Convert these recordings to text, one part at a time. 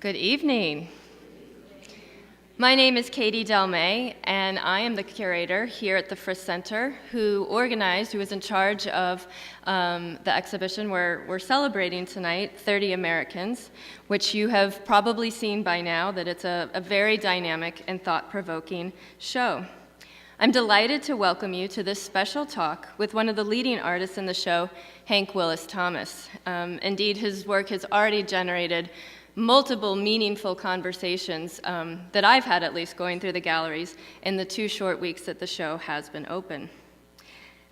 Good evening. My name is Katie Delmay, and I am the curator here at the Frist Center who was in charge of the exhibition we're celebrating tonight, 30 Americans, which you have probably seen by now that it's a very dynamic and thought-provoking show. I'm delighted to welcome you to this special talk with one of the leading artists in the show, Willis Thomas. Indeed, his work has already generated multiple meaningful conversations that I've had, at least, going through the galleries in the 2 short weeks that the show has been open.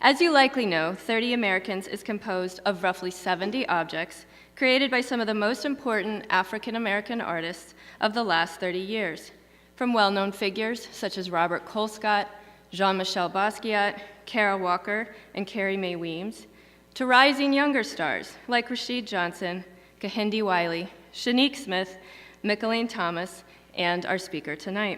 As you likely know, 30 Americans is composed of roughly 70 objects created by some of the most important African-American artists of the last 30 years, from well-known figures such as Robert Colescott, Jean-Michel Basquiat, Kara Walker, and Carrie Mae Weems, to rising younger stars like Rashid Johnson, Kehinde Wiley, Shanique Smith, Mickalene Thomas, and our speaker tonight.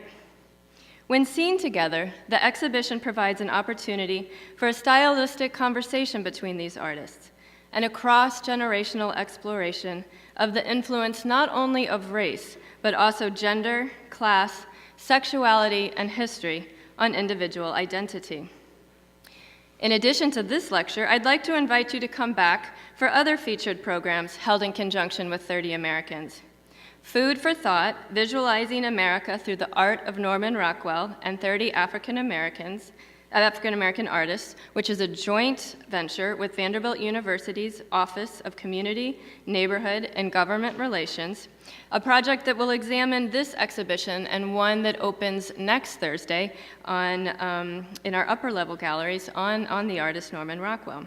When seen together, the exhibition provides an opportunity for a stylistic conversation between these artists and a cross-generational exploration of the influence not only of race, but also gender, class, sexuality, and history on individual identity. In addition to this lecture, I'd like to invite you to come back for other featured programs held in conjunction with 30 Americans. Food for Thought, Visualizing America Through the Art of Norman Rockwell and 30 African-American artists, which is a joint venture with Vanderbilt University's Office of Community, Neighborhood, and Government Relations, a project that will examine this exhibition and one that opens next Thursday in our upper level galleries on the artist Norman Rockwell.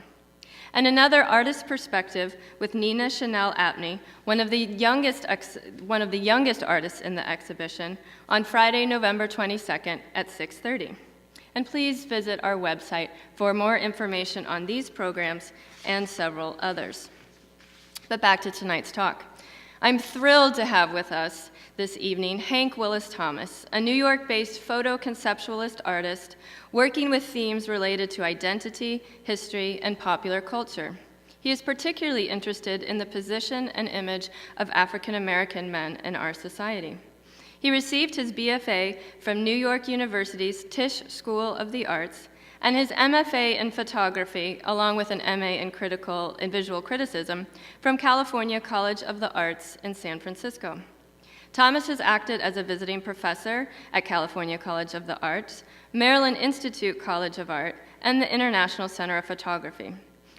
And another artist perspective with Nina Chanel Apney, one of the youngest artists in the exhibition, on Friday, November 22nd at 6:30. And please visit our website for more information on these programs and several others. But back to tonight's talk. I'm thrilled to have with us this evening Willis Thomas, a New York-based photo-conceptualist artist working with themes related to identity, history, and popular culture. He is particularly interested in the position and image of African-American men in our society. He received his BFA from New York University's Tisch School of the Arts and his MFA in photography, along with an MA in visual criticism, from California College of the Arts in San Francisco. Thomas has acted as a visiting professor at California College of the Arts, Maryland Institute College of Art, and the International Center of Photography,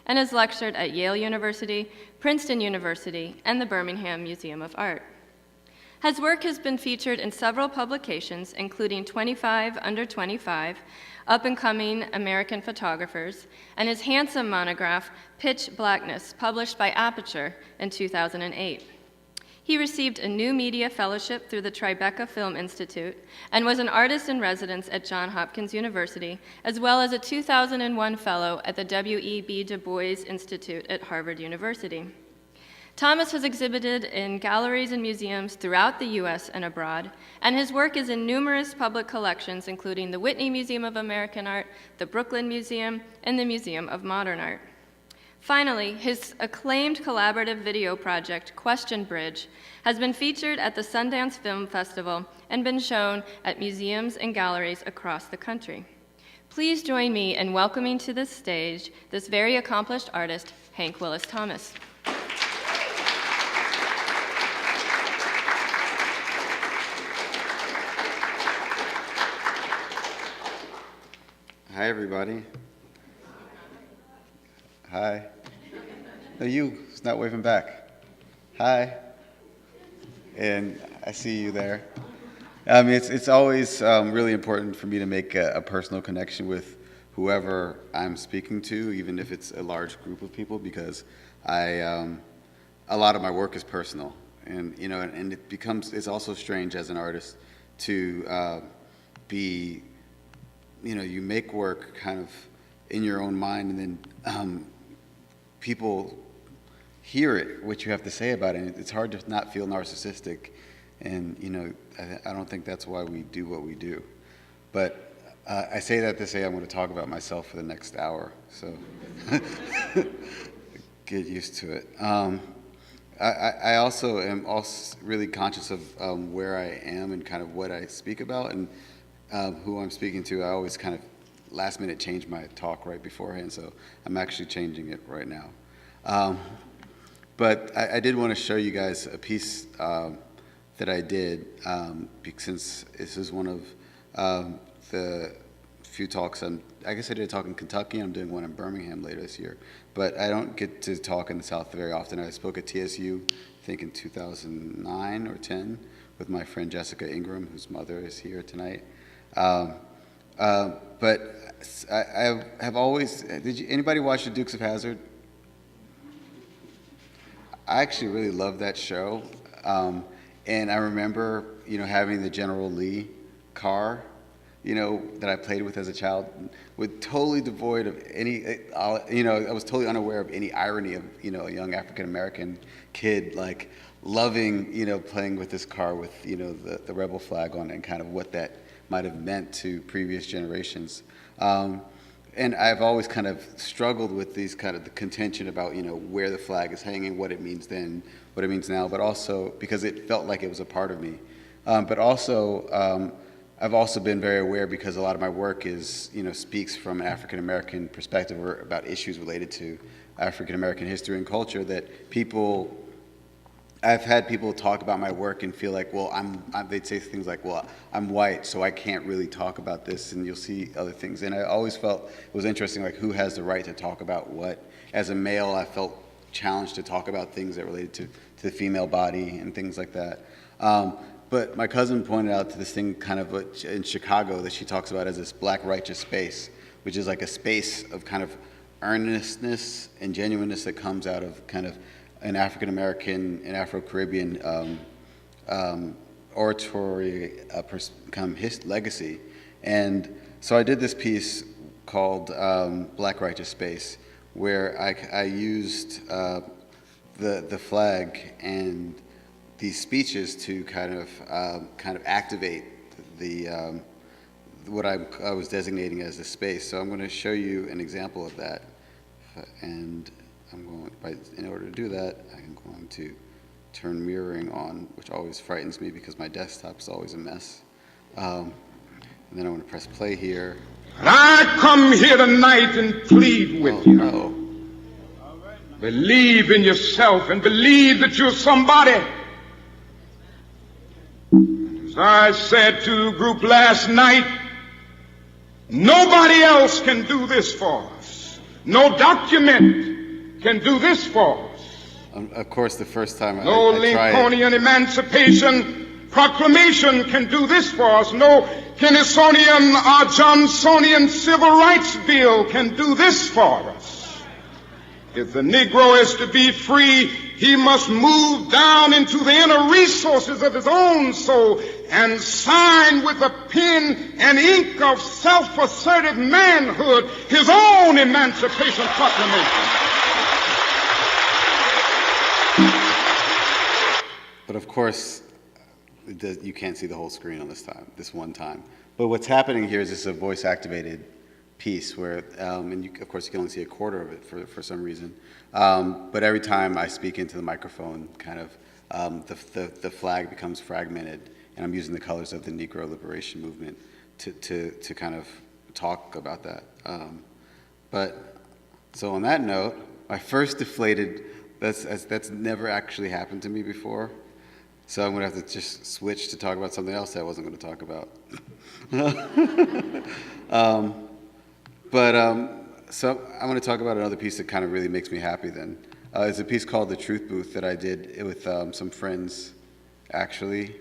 and has lectured at Yale University, Princeton University, and the Birmingham Museum of Art. His work has been featured in several publications, including 25 Under 25, Up-and-Coming American Photographers, and his handsome monograph, Pitch Blackness, published by Aperture in 2008. He received a New Media Fellowship through the Tribeca Film Institute and was an artist in residence at Johns Hopkins University, as well as a 2001 fellow at the W.E.B. Du Bois Institute at Harvard University. Thomas has exhibited in galleries and museums throughout the U.S. and abroad, and his work is in numerous public collections, including the Whitney Museum of American Art, the Brooklyn Museum, and the Museum of Modern Art. Finally, his acclaimed collaborative video project, Question Bridge, has been featured at the Sundance Film Festival and been shown at museums and galleries across the country. Please join me in welcoming to this stage this very accomplished artist, Willis Thomas. Hi, everybody. Hi. No, it's not waving back. Hi. And I see you there. It's always really important for me to make a personal connection with whoever I'm speaking to, even if it's a large group of people, because a lot of my work is personal, and it's also strange as an artist to be. You make work kind of in your own mind, and then people hear it, what you have to say about it. And it's hard to not feel narcissistic, and I don't think that's why we do what we do. But I say that to say I'm going to talk about myself for the next hour, so get used to it. I also am really conscious of where I am and kind of what I speak about and who I'm speaking to. I always kind of last minute change my talk right beforehand, so I'm actually changing it right now. But I did want to show you guys a piece that I did, since this is one of the few talks. I guess I did a talk in Kentucky. I'm doing one in Birmingham later this year. But I don't get to talk in the South very often. I spoke at TSU, I think in 2009 or 10, with my friend Jessica Ingram, whose mother is here tonight. But I have always, anybody watch The Dukes of Hazzard? I actually really love that show. And I remember, having the General Lee car, that I played with as a child, with totally devoid of any, I was totally unaware of any irony of, a young African-American kid, like, loving, playing with this car with, the rebel flag on it and kind of what that might have meant to previous generations. And I've always kind of struggled with these kind of the contention about, where the flag is hanging, what it means then, what it means now, but also because it felt like it was a part of me. But also, I've also been very aware, because a lot of my work is, speaks from an African-American perspective or about issues related to African-American history and culture, that I've had people talk about my work and feel like, well, they'd say things like, well, I'm white, so I can't really talk about this, and you'll see other things. And I always felt it was interesting, like, who has the right to talk about what? As a male, I felt challenged to talk about things that related to the female body and things like that. But my cousin pointed out to this thing kind of in Chicago that she talks about as this black righteous space, which is like a space of kind of earnestness and genuineness that comes out of kind of an African-American and Afro-Caribbean oratory legacy. And so I did this piece called Black Righteous Space, where I used the flag and these speeches to kind of activate the what I was designating as the space. So I'm going to show you an example of that, and in order to do that, I'm going to turn mirroring on, which always frightens me because my desktop is always a mess. And then I'm going to press play here. And I come here tonight and plead with you. No. Believe in yourself and believe that you're somebody. As I said to a group last night, nobody else can do this for us. No document can do this for us. Of course, the first time no I Lincolnian Emancipation Proclamation can do this for us. No Kennysonian or Johnsonian Civil Rights Bill can do this for us. If the Negro is to be free, he must move down into the inner resources of his own soul and sign with the pen and ink of self-assertive manhood his own Emancipation Proclamation. But of course, you can't see the whole screen on this one time. But what's happening here is this is a voice-activated piece where, and of course you can only see a quarter of it for some reason. But every time I speak into the microphone, kind of the flag becomes fragmented, and I'm using the colors of the Negro Liberation Movement to kind of talk about that. But so on that note, my first deflated, that's never actually happened to me before. So I'm going to have to just switch to talk about something else that I wasn't going to talk about. So I'm going to talk about another piece that kind of really makes me happy then. It's a piece called The Truth Booth that I did with some friends, actually.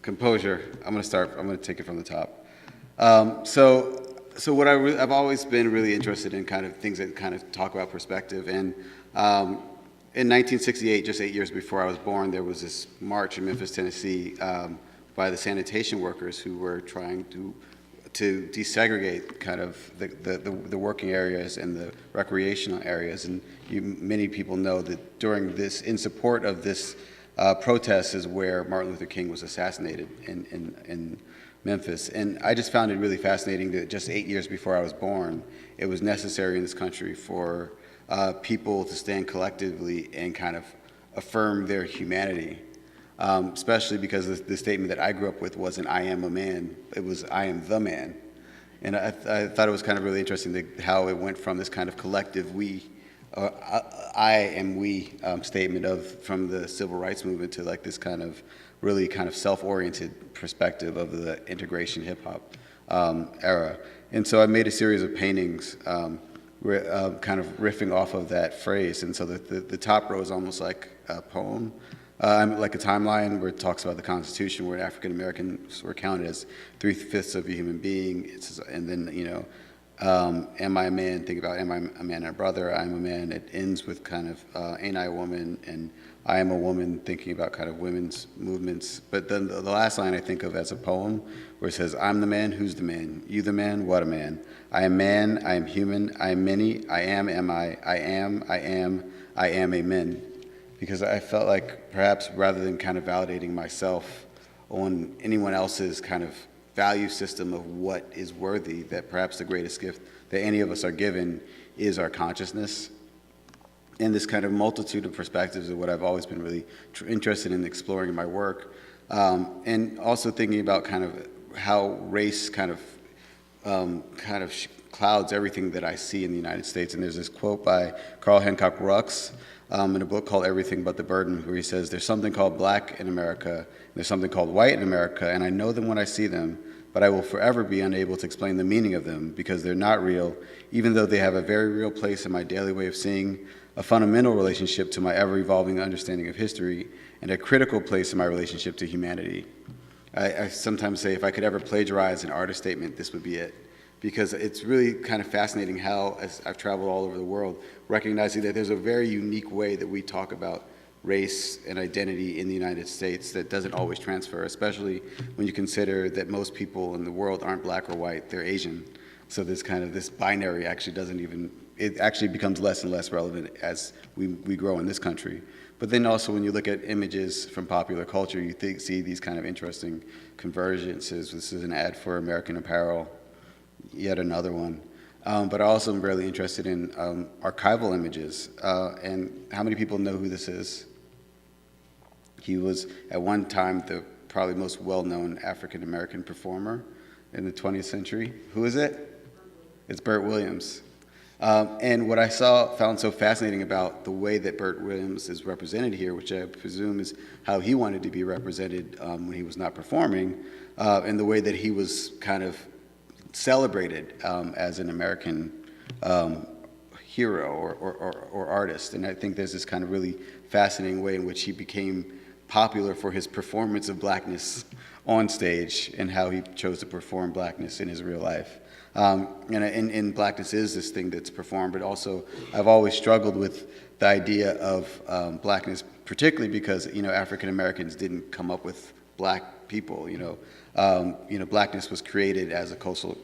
Composure. I'm going to take it from the top. So what I've always been really interested in kind of things that kind of talk about perspective. And in 1968, just 8 years before I was born, there was this march in Memphis, Tennessee, by the sanitation workers who were trying to desegregate kind of the working areas and the recreational areas. And many people know that during this, in support of this protest, is where Martin Luther King was assassinated in Memphis. And I just found it really fascinating that just 8 years before I was born, it was necessary in this country for people to stand collectively and kind of affirm their humanity, especially because the statement that I grew up with wasn't "I am a man," it was "I am the man." And I thought it was kind of really interesting how it went from this kind of collective we, I am we statement from the civil rights movement to like this kind of really kind of self-oriented perspective of the integration hip hop era. And so I made a series of paintings kind of riffing off of that phrase. And so the top row is almost like a poem, like a timeline where it talks about the Constitution, where African Americans were counted as 3/5 of a human being. And then, am I a man? Think about, am I a man and a brother? I'm a man. It ends with kind of, ain't I a woman? And I am a woman, thinking about kind of women's movements. But then the last line I think of as a poem, where it says, I'm the man, who's the man? You the man, what a man? I am man, I am human, I am many, I am a man. Because I felt like perhaps rather than kind of validating myself on anyone else's kind of value system of what is worthy, that perhaps the greatest gift that any of us are given is our consciousness. And this kind of multitude of perspectives is what I've always been really interested in exploring in my work. And also thinking about kind of how race kind of clouds everything that I see in the United States. And there's this quote by Carl Hancock Rux in a book called Everything But the Burden, where he says, there's something called black in America, and there's something called white in America, and I know them when I see them, but I will forever be unable to explain the meaning of them because they're not real, even though they have a very real place in my daily way of seeing, a fundamental relationship to my ever-evolving understanding of history, and a critical place in my relationship to humanity. I sometimes say if I could ever plagiarize an artist statement, this would be it. Because it's really kind of fascinating how, as I've traveled all over the world, recognizing that there's a very unique way that we talk about race and identity in the United States that doesn't always transfer, especially when you consider that most people in the world aren't black or white, they're Asian. So this binary actually it actually becomes less and less relevant as we grow in this country. But then also when you look at images from popular culture, you see these kind of interesting convergences. This is an ad for American Apparel, yet another one. But I also am really interested in archival images. And how many people know who this is? He was at one time the probably most well-known African-American performer in the 20th century. Who is it? It's Burt Williams. And what I found so fascinating about the way that Burt Williams is represented here, which I presume is how he wanted to be represented when he was not performing, and the way that he was kind of celebrated as an American hero or artist. And I think there's this kind of really fascinating way in which he became popular for his performance of Blackness on stage and how he chose to perform Blackness in his real life. And Blackness is this thing that's performed, but also I've always struggled with the idea of Blackness, particularly because, African Americans didn't come up with black people, Blackness was created as a cultural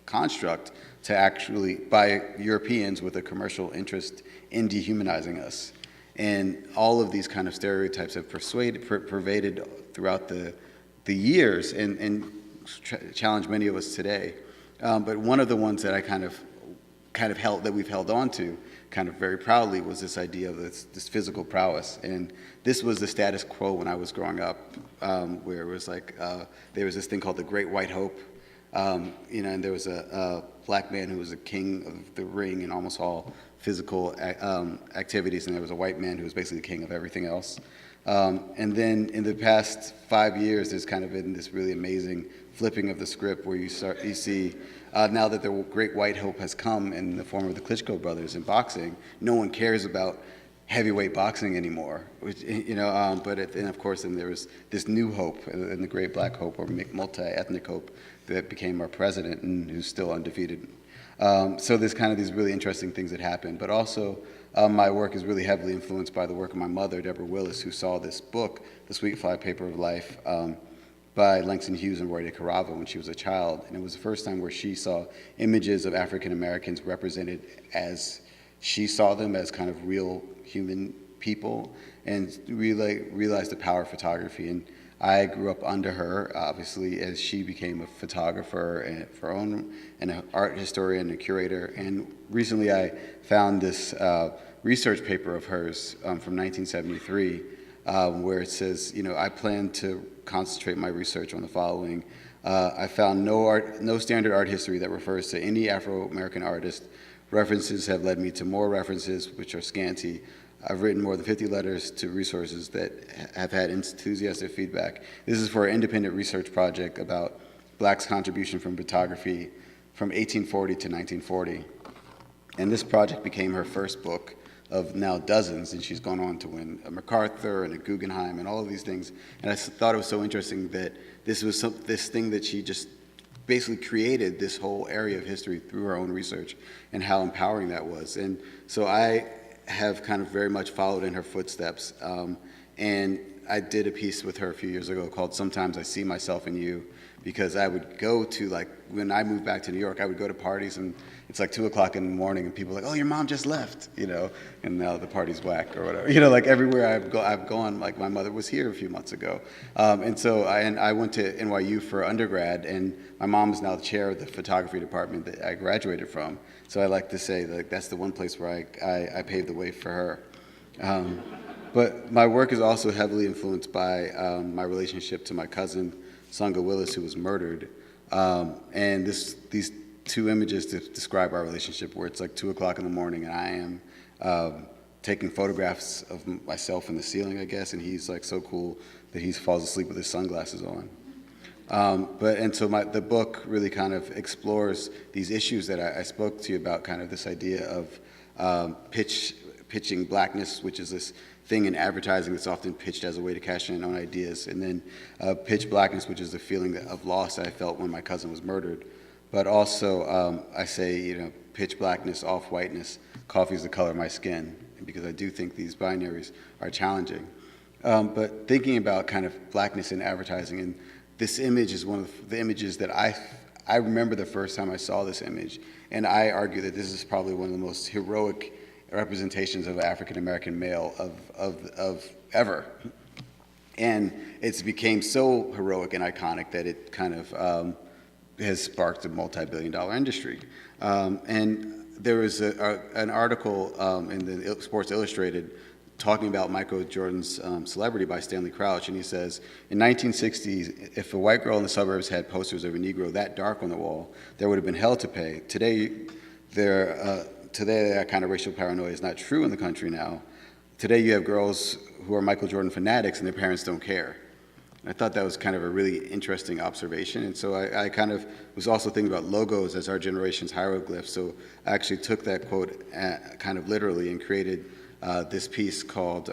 construct to actually, by Europeans with a commercial interest in dehumanizing us. And all of these kind of stereotypes have pervaded throughout the years and challenge many of us today. But one of the ones that I kind of we've held on to kind of very proudly was this idea of this physical prowess. And this was the status quo when I was growing up, where it was like, there was this thing called the Great White Hope, and there was a black man who was a king of the ring in almost all physical activities, and there was a white man who was basically the king of everything else. And then in the past 5 years, there's kind of been this really amazing flipping of the script where you see now that the Great White Hope has come in the form of the Klitschko brothers in boxing, no one cares about heavyweight boxing anymore. Which, and of course, then there was this new hope, and the Great Black Hope, or multi-ethnic hope, that became our president and who's still undefeated. So there's kind of these really interesting things that happen. But also, my work is really heavily influenced by the work of my mother, Deborah Willis, who saw this book, The Sweet Fly Paper of Life, by Langston Hughes and Roy de Carava when she was a child. And it was the first time where she saw images of African Americans represented as she saw them, as kind of real human people, and realized the power of photography. And I grew up under her, obviously, as she became a photographer and an art historian and a curator. And recently I found this research paper of hers from 1973, where it says, I plan to concentrate my research on the following. I found no standard art history that refers to any Afro-American artist. References have led me to more references, which are scanty. I've written more than 50 letters to resources that have had enthusiastic feedback. This is for an independent research project about Blacks' contribution from photography from 1840 to 1940. And this project became her first book of now dozens, and she's gone on to win a MacArthur and a Guggenheim and all of these things. And I thought it was so interesting that this was this thing that she just basically created this whole area of history through her own research, and how empowering that was. And so I have kind of very much followed in her footsteps. And I did a piece with her a few years ago called "Sometimes I See Myself in You," because I would go to, like, when I moved back to New York, I would go to parties and it's like 2 o'clock in the morning and people are like, "Oh, your mom just left," and now the party's whack or whatever. Like everywhere I've gone, like my mother was here a few months ago. And so I went to NYU for undergrad, and my mom is now the chair of the photography department that I graduated from. So I like to say that that's the one place where I paved the way for her. But my work is also heavily influenced by my relationship to my cousin, Songa Willis, who was murdered. And these two images to describe our relationship, where it's like 2 o'clock in the morning and I am taking photographs of myself in the ceiling, I guess, and he's like so cool that he falls asleep with his sunglasses on. So the book really kind of explores these issues that I spoke to you about, kind of this idea of pitching blackness, which is this thing in advertising that's often pitched as a way to cash in on ideas, and then pitch blackness, which is the feeling of loss that I felt when my cousin was murdered. But also, I say, pitch blackness, off whiteness, coffee is the color of my skin, because I do think these binaries are challenging. But thinking about kind of blackness in advertising, and this image is one of the images that I remember the first time I saw this image, and I argue that this is probably one of the most heroic representations of an African-American male of ever. And it's became so heroic and iconic that it kind of has sparked a multi-billion-dollar industry. And there was an article in the Sports Illustrated talking about Michael Jordan's celebrity by Stanley Crouch, and he says, in 1960s, if a white girl in the suburbs had posters of a Negro that dark on the wall, there would have been hell to pay. Today, that kind of racial paranoia is not true in the country now. Today you have girls who are Michael Jordan fanatics and their parents don't care. And I thought that was kind of a really interesting observation. And so I kind of was also thinking about logos as our generation's hieroglyphs. So I actually took that quote kind of literally and created this piece called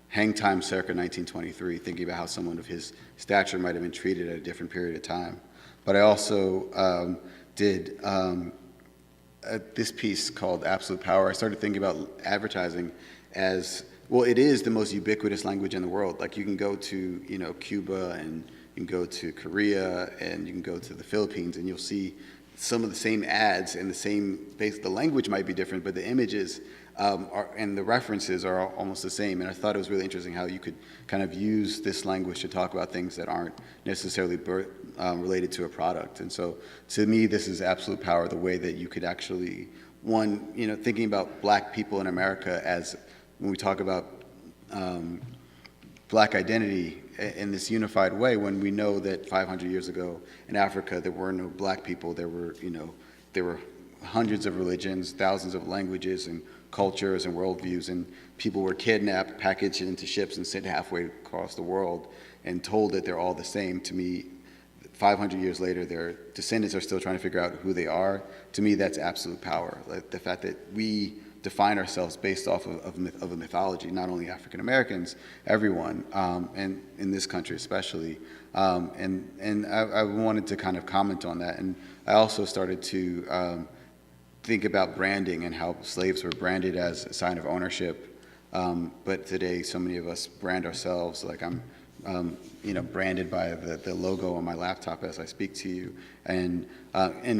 Hang Time Circa 1923, thinking about how someone of his stature might have been treated at a different period of time. But I also did this piece called Absolute Power. I started thinking about advertising as, well, it is the most ubiquitous language in the world. Like, you can go to, Cuba, and you can go to Korea, and you can go to the Philippines, and you'll see some of the same ads and the language might be different, but the images and the references are almost the same. And I thought it was really interesting how you could kind of use this language to talk about things that aren't necessarily related to a product. And so to me, this is absolute power, the way that you could actually, thinking about black people in America as, when we talk about black identity in this unified way, when we know that 500 years ago in Africa, there were no black people, there were hundreds of religions, thousands of languages and cultures and worldviews, and people were kidnapped, packaged into ships, and sent halfway across the world and told that they're all the same. To me, 500 years later, their descendants are still trying to figure out who they are. To me, that's absolute power. Like the fact that we define ourselves based off of a mythology, not only African Americans, everyone, and in this country especially. And I wanted to kind of comment on that. And I also started to think about branding and how slaves were branded as a sign of ownership. But today, so many of us brand ourselves. Like I'm branded by the logo on my laptop as I speak to you. And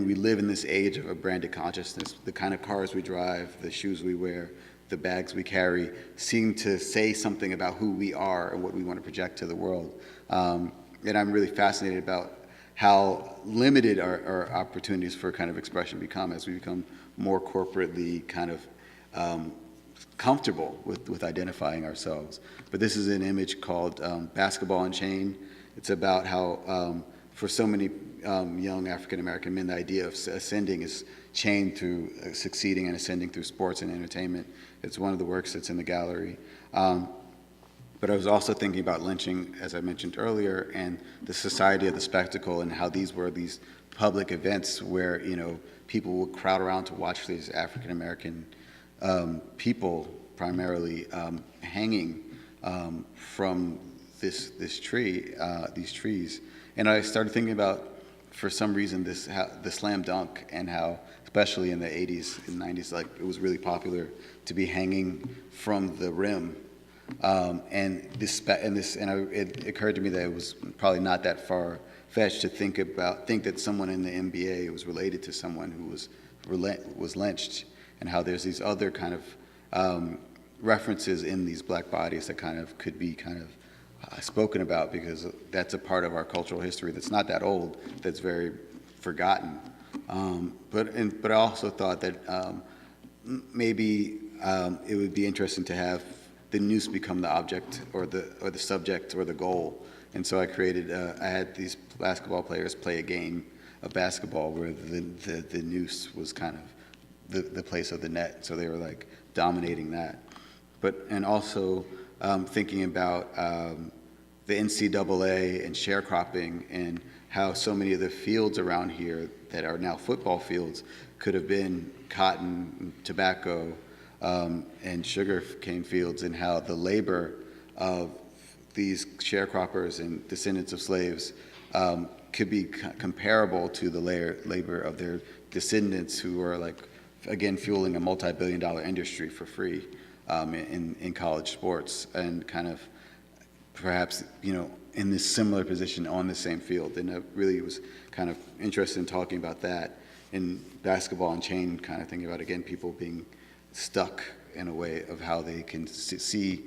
we live in this age of a branded consciousness. The kind of cars we drive, the shoes we wear, the bags we carry seem to say something about who we are and what we want to project to the world. And I'm really fascinated about how limited our opportunities for kind of expression become as we become more corporately kind of comfortable with identifying ourselves. But this is an image called Basketball and Chain. It's about how for so many young African-American men, the idea of ascending is chained through succeeding and ascending through sports and entertainment. It's one of the works that's in the gallery. But I was also thinking about lynching, as I mentioned earlier, and the society of the spectacle, and how these were these public events where, you know, people would crowd around to watch these African-American people primarily hanging from these trees. And I started thinking about, for some reason, the slam dunk, and how, especially in the 80s and 90s, like, it was really popular to be hanging from the rim. It occurred to me that it was probably not that far-fetched to think that someone in the NBA was related to someone who was lynched, and how there's these other kind of references in these black bodies that kind of could be kind of spoken about, because that's a part of our cultural history that's not that old, that's very forgotten. But I also thought that maybe it would be interesting to have the noose become the object, or the subject, or the goal. And so I had these basketball players play a game of basketball where the noose was kind of the place of the net. So they were like dominating that. And also thinking about the NCAA and sharecropping, and how so many of the fields around here that are now football fields could have been cotton, tobacco, and sugar cane fields, and how the labor of these sharecroppers and descendants of slaves could be comparable to the labor of their descendants, who are, like, again, fueling a multi-billion-dollar industry for free in college sports, and kind of perhaps, you know, in this similar position on the same field. And I really was kind of interested in talking about that in Basketball and Chain, kind of thinking about, again, people being stuck in a way of how they can see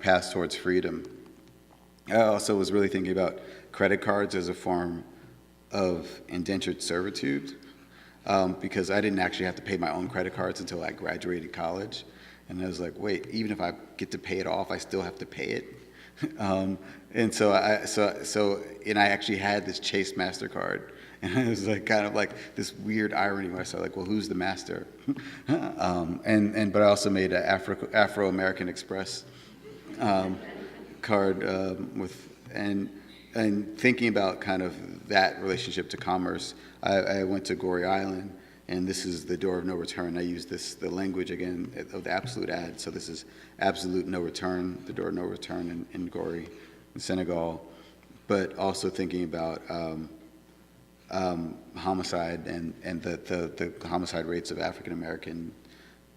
paths towards freedom. I also was really thinking about credit cards as a form of indentured servitude, because I didn't actually have to pay my own credit cards until I graduated college. And I was like, wait, even if I get to pay it off, I still have to pay it. And so I actually had this Chase MasterCard, and it was like kind of like this weird irony where I started like, well, who's the master? But I also made an Afro-American Express card and thinking about kind of that relationship to commerce. I went to Goree Island, and this is the door of no return. I use the language again of the absolute ad. So this is absolute no return, the door of no return in Goree, in Senegal. But also thinking about homicide and the homicide rates of African American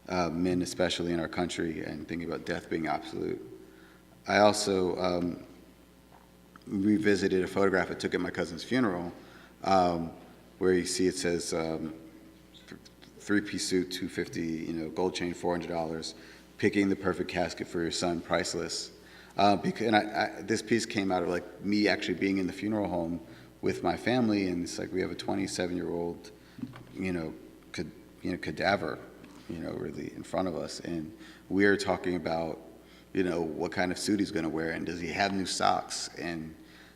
men, especially in our country, and thinking about death being absolute. I also revisited a photograph I took at my cousin's funeral, where you see it says, three-piece suit, $250, gold chain, $400, picking the perfect casket for your son, priceless. This piece came out of like me actually being in the funeral home with my family, and it's like we have a 27-year-old, cadaver, really in front of us, and we're talking about, what kind of suit he's going to wear, and does he have new socks, and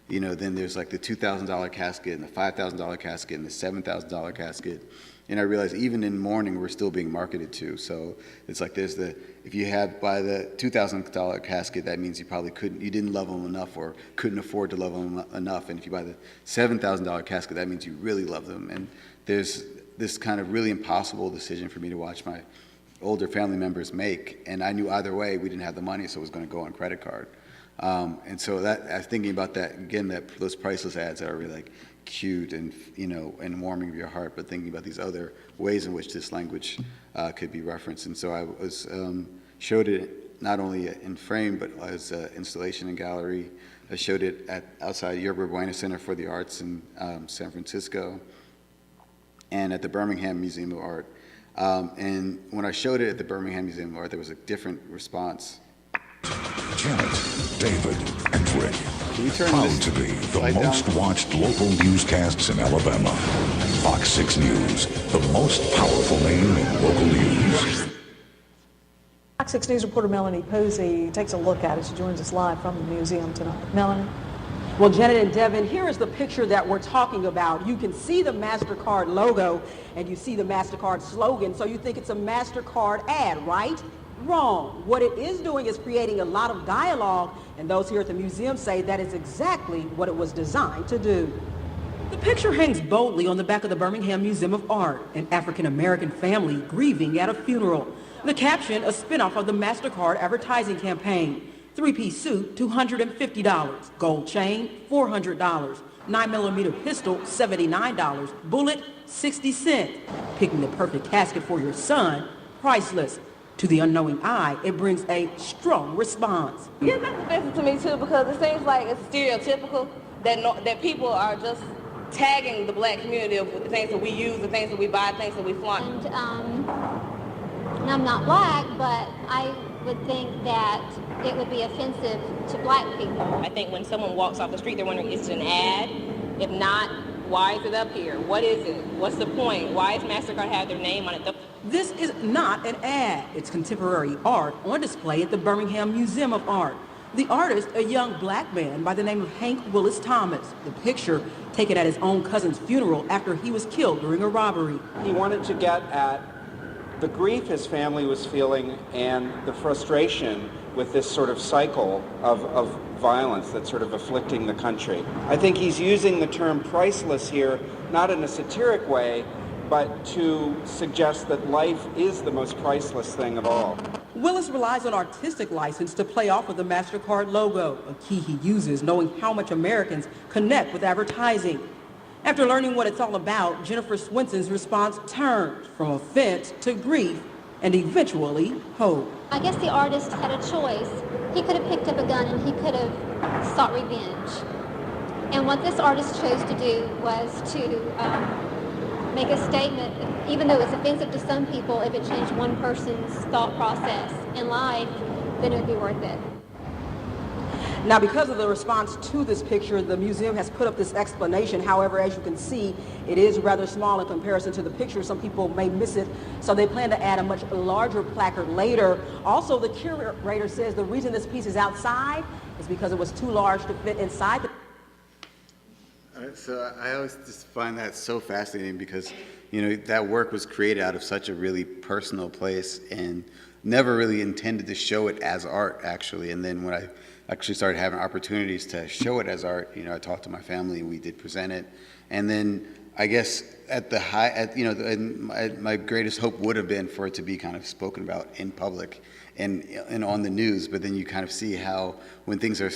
then there's like the $2,000 casket and the $5,000 casket and the $7,000 casket. And I realized even in mourning, we're still being marketed to. So it's like if you buy the $2,000 casket, that means you didn't love them enough or couldn't afford to love them enough. And if you buy the $7,000 casket, that means you really love them. And there's this kind of really impossible decision for me to watch my older family members make. And I knew either way, we didn't have the money, so it was going to go on credit card. And so I was thinking about that, again, those priceless ads that are really like cute and, and warming of your heart, but thinking about these other ways in which this language could be referenced. And so I was showed it not only in frame, but as an installation and gallery. I showed it outside Yerba Buena Center for the Arts in San Francisco, and at the Birmingham Museum of Art. And when I showed it at the Birmingham Museum of Art, there was a different response. Janet, David, and Rick, turn proud this to be the slide most down? watched local newscasts in Alabama. Fox 6 News, the most powerful name in local news. Fox 6 News reporter Melanie Posey takes a look at it. She joins us live from the museum tonight. Melanie? Well, Janet and Devin, here is the picture that we're talking about. You can see the MasterCard logo and you see the MasterCard slogan, so you think it's a MasterCard ad, right? Wrong. What it is doing is creating a lot of dialogue, and those here at the museum say that is exactly what it was designed to do. The picture hangs boldly on the back of the Birmingham Museum of Art, an African-American family grieving at a funeral. The caption, a spinoff of the MasterCard advertising campaign. Three-piece suit, $250. Gold chain, $400. 9mm pistol, $79. Bullet, 60 cents. Picking the perfect casket for your son, priceless. To the unknowing eye, it brings a strong response. Yeah, that's offensive to me too, because it seems like it's stereotypical that people are just tagging the black community with the things that we use, the things that we buy, things that we flaunt. And I'm not black, but I would think that it would be offensive to black people. I think when someone walks off the street, they're wondering, is it an ad? If not, why is it up here? What is it? What's the point? Why does MasterCard have their name on it? This is not an ad. It's contemporary art on display at the Birmingham Museum of Art. The artist, a young black man by the name of Hank Willis Thomas. The picture taken at his own cousin's funeral after he was killed during a robbery. He wanted to get at the grief his family was feeling and the frustration with this sort of cycle of violence that's sort of afflicting the country. I think he's using the term priceless here, not in a satiric way, but to suggest that life is the most priceless thing of all. Willis relies on artistic license to play off of the MasterCard logo, a key he uses knowing how much Americans connect with advertising. After learning what it's all about, Jennifer Swenson's response turned from offense to grief and eventually hope. I guess the artist had a choice. He could have picked up a gun and he could have sought revenge. And what this artist chose to do was to make a statement, even though it's offensive to some people, if it changed one person's thought process in life, then it would be worth it. Now, because of the response to this picture, the museum has put up this explanation. However, as you can see, it is rather small in comparison to the picture. Some people may miss it, so they plan to add a much larger placard later. Also, the curator says the reason this piece is outside is because it was too large to fit inside the... So I always just find that so fascinating because, you know, that work was created out of such a really personal place and never really intended to show it as art, actually. And then when I actually started having opportunities to show it as art, you know, I talked to my family and we did present it. And then I guess at the my greatest hope would have been for it to be kind of spoken about in public and on the news. But then you kind of see how when things are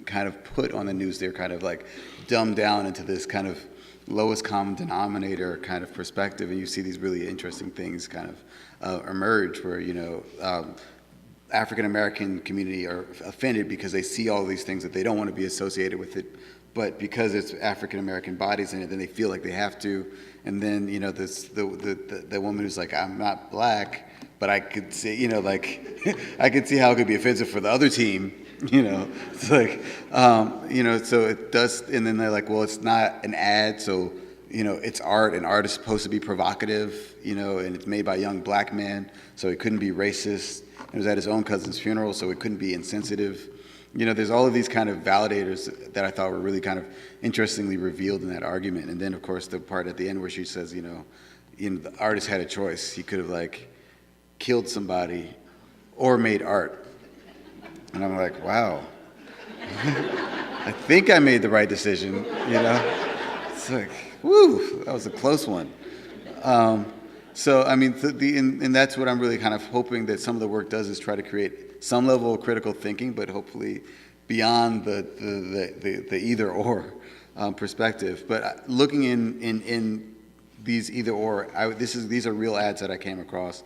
kind of put on the news, they're kind of like dumbed down into this kind of lowest common denominator kind of perspective, and you see these really interesting things kind of emerge where, you know, African American community are offended because they see all these things that they don't want to be associated with it, but because it's African American bodies in it, then they feel like they have to. And then, you know, the woman who's like, I'm not black, but I could see, you know, like I could see how it could be offensive for the other team. You know, it's like, you know, so it does, and then they're like, well, it's not an ad, so, you know, it's art, and art is supposed to be provocative, you know, and it's made by a young black man, so it couldn't be racist. It was at his own cousin's funeral, so it couldn't be insensitive. You know, there's all of these kind of validators that I thought were really kind of interestingly revealed in that argument. And then, of course, the part at the end where she says, you know, the artist had a choice. He could have, like, killed somebody or made art. And I'm like, wow, I think I made the right decision, you know? It's like, woo, that was a close one. So, I mean, and that's what I'm really kind of hoping that some of the work does is try to create some level of critical thinking, but hopefully beyond the either or perspective. But looking in these either or, these are real ads that I came across.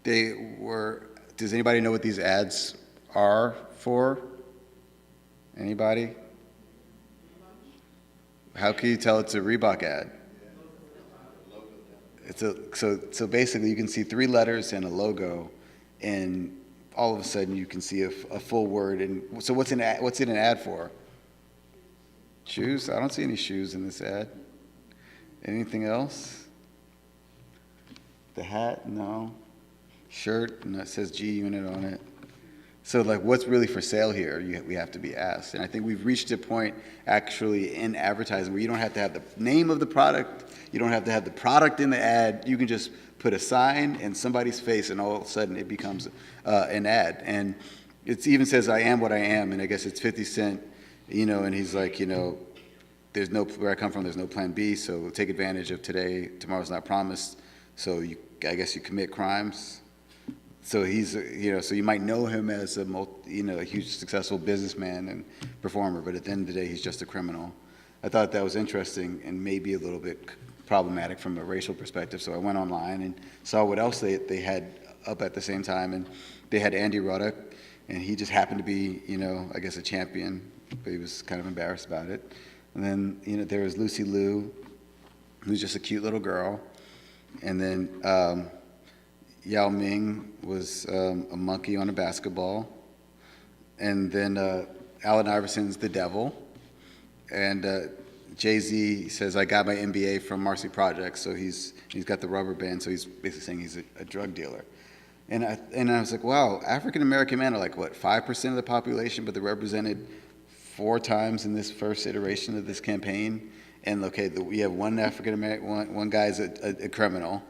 They were, does anybody know what these ads are for? Anybody? How can you tell it's a Reebok ad? It's so basically you can see 3 letters and a logo, and all of a sudden you can see a full word. And so what's it an ad for? Shoes? I don't see any shoes in this ad. Anything else? The hat? No. shirt, and it says G Unit on it. So like, what's really for sale here? We have to be asked. And I think we've reached a point actually in advertising where you don't have to have the name of the product, you don't have to have the product in the ad, you can just put a sign in somebody's face and all of a sudden it becomes an ad. And it even says, I am what I am, and I guess it's 50 Cent, and he's like, there's no, where I come from, there's no plan B, so take advantage of today, tomorrow's not promised, so I guess you commit crimes. So he's, so you might know him as a huge successful businessman and performer, but at the end of the day, he's just a criminal. I thought that was interesting and maybe a little bit problematic from a racial perspective. So I went online and saw what else they had up at the same time, and they had Andy Roddick, and he just happened to be, I guess a champion, but he was kind of embarrassed about it. And then, there was Lucy Liu, who's just a cute little girl, and then Yao Ming was a monkey on a basketball, and then Allen Iverson's the devil, and Jay-Z says, I got my MBA from Marcy Projects, so he's got the rubber band, so he's basically saying he's a drug dealer. And I was like, wow, African-American men are like, what, 5% of the population, but they're represented 4 times in this first iteration of this campaign. And okay, we have one African-American, one guy is a criminal.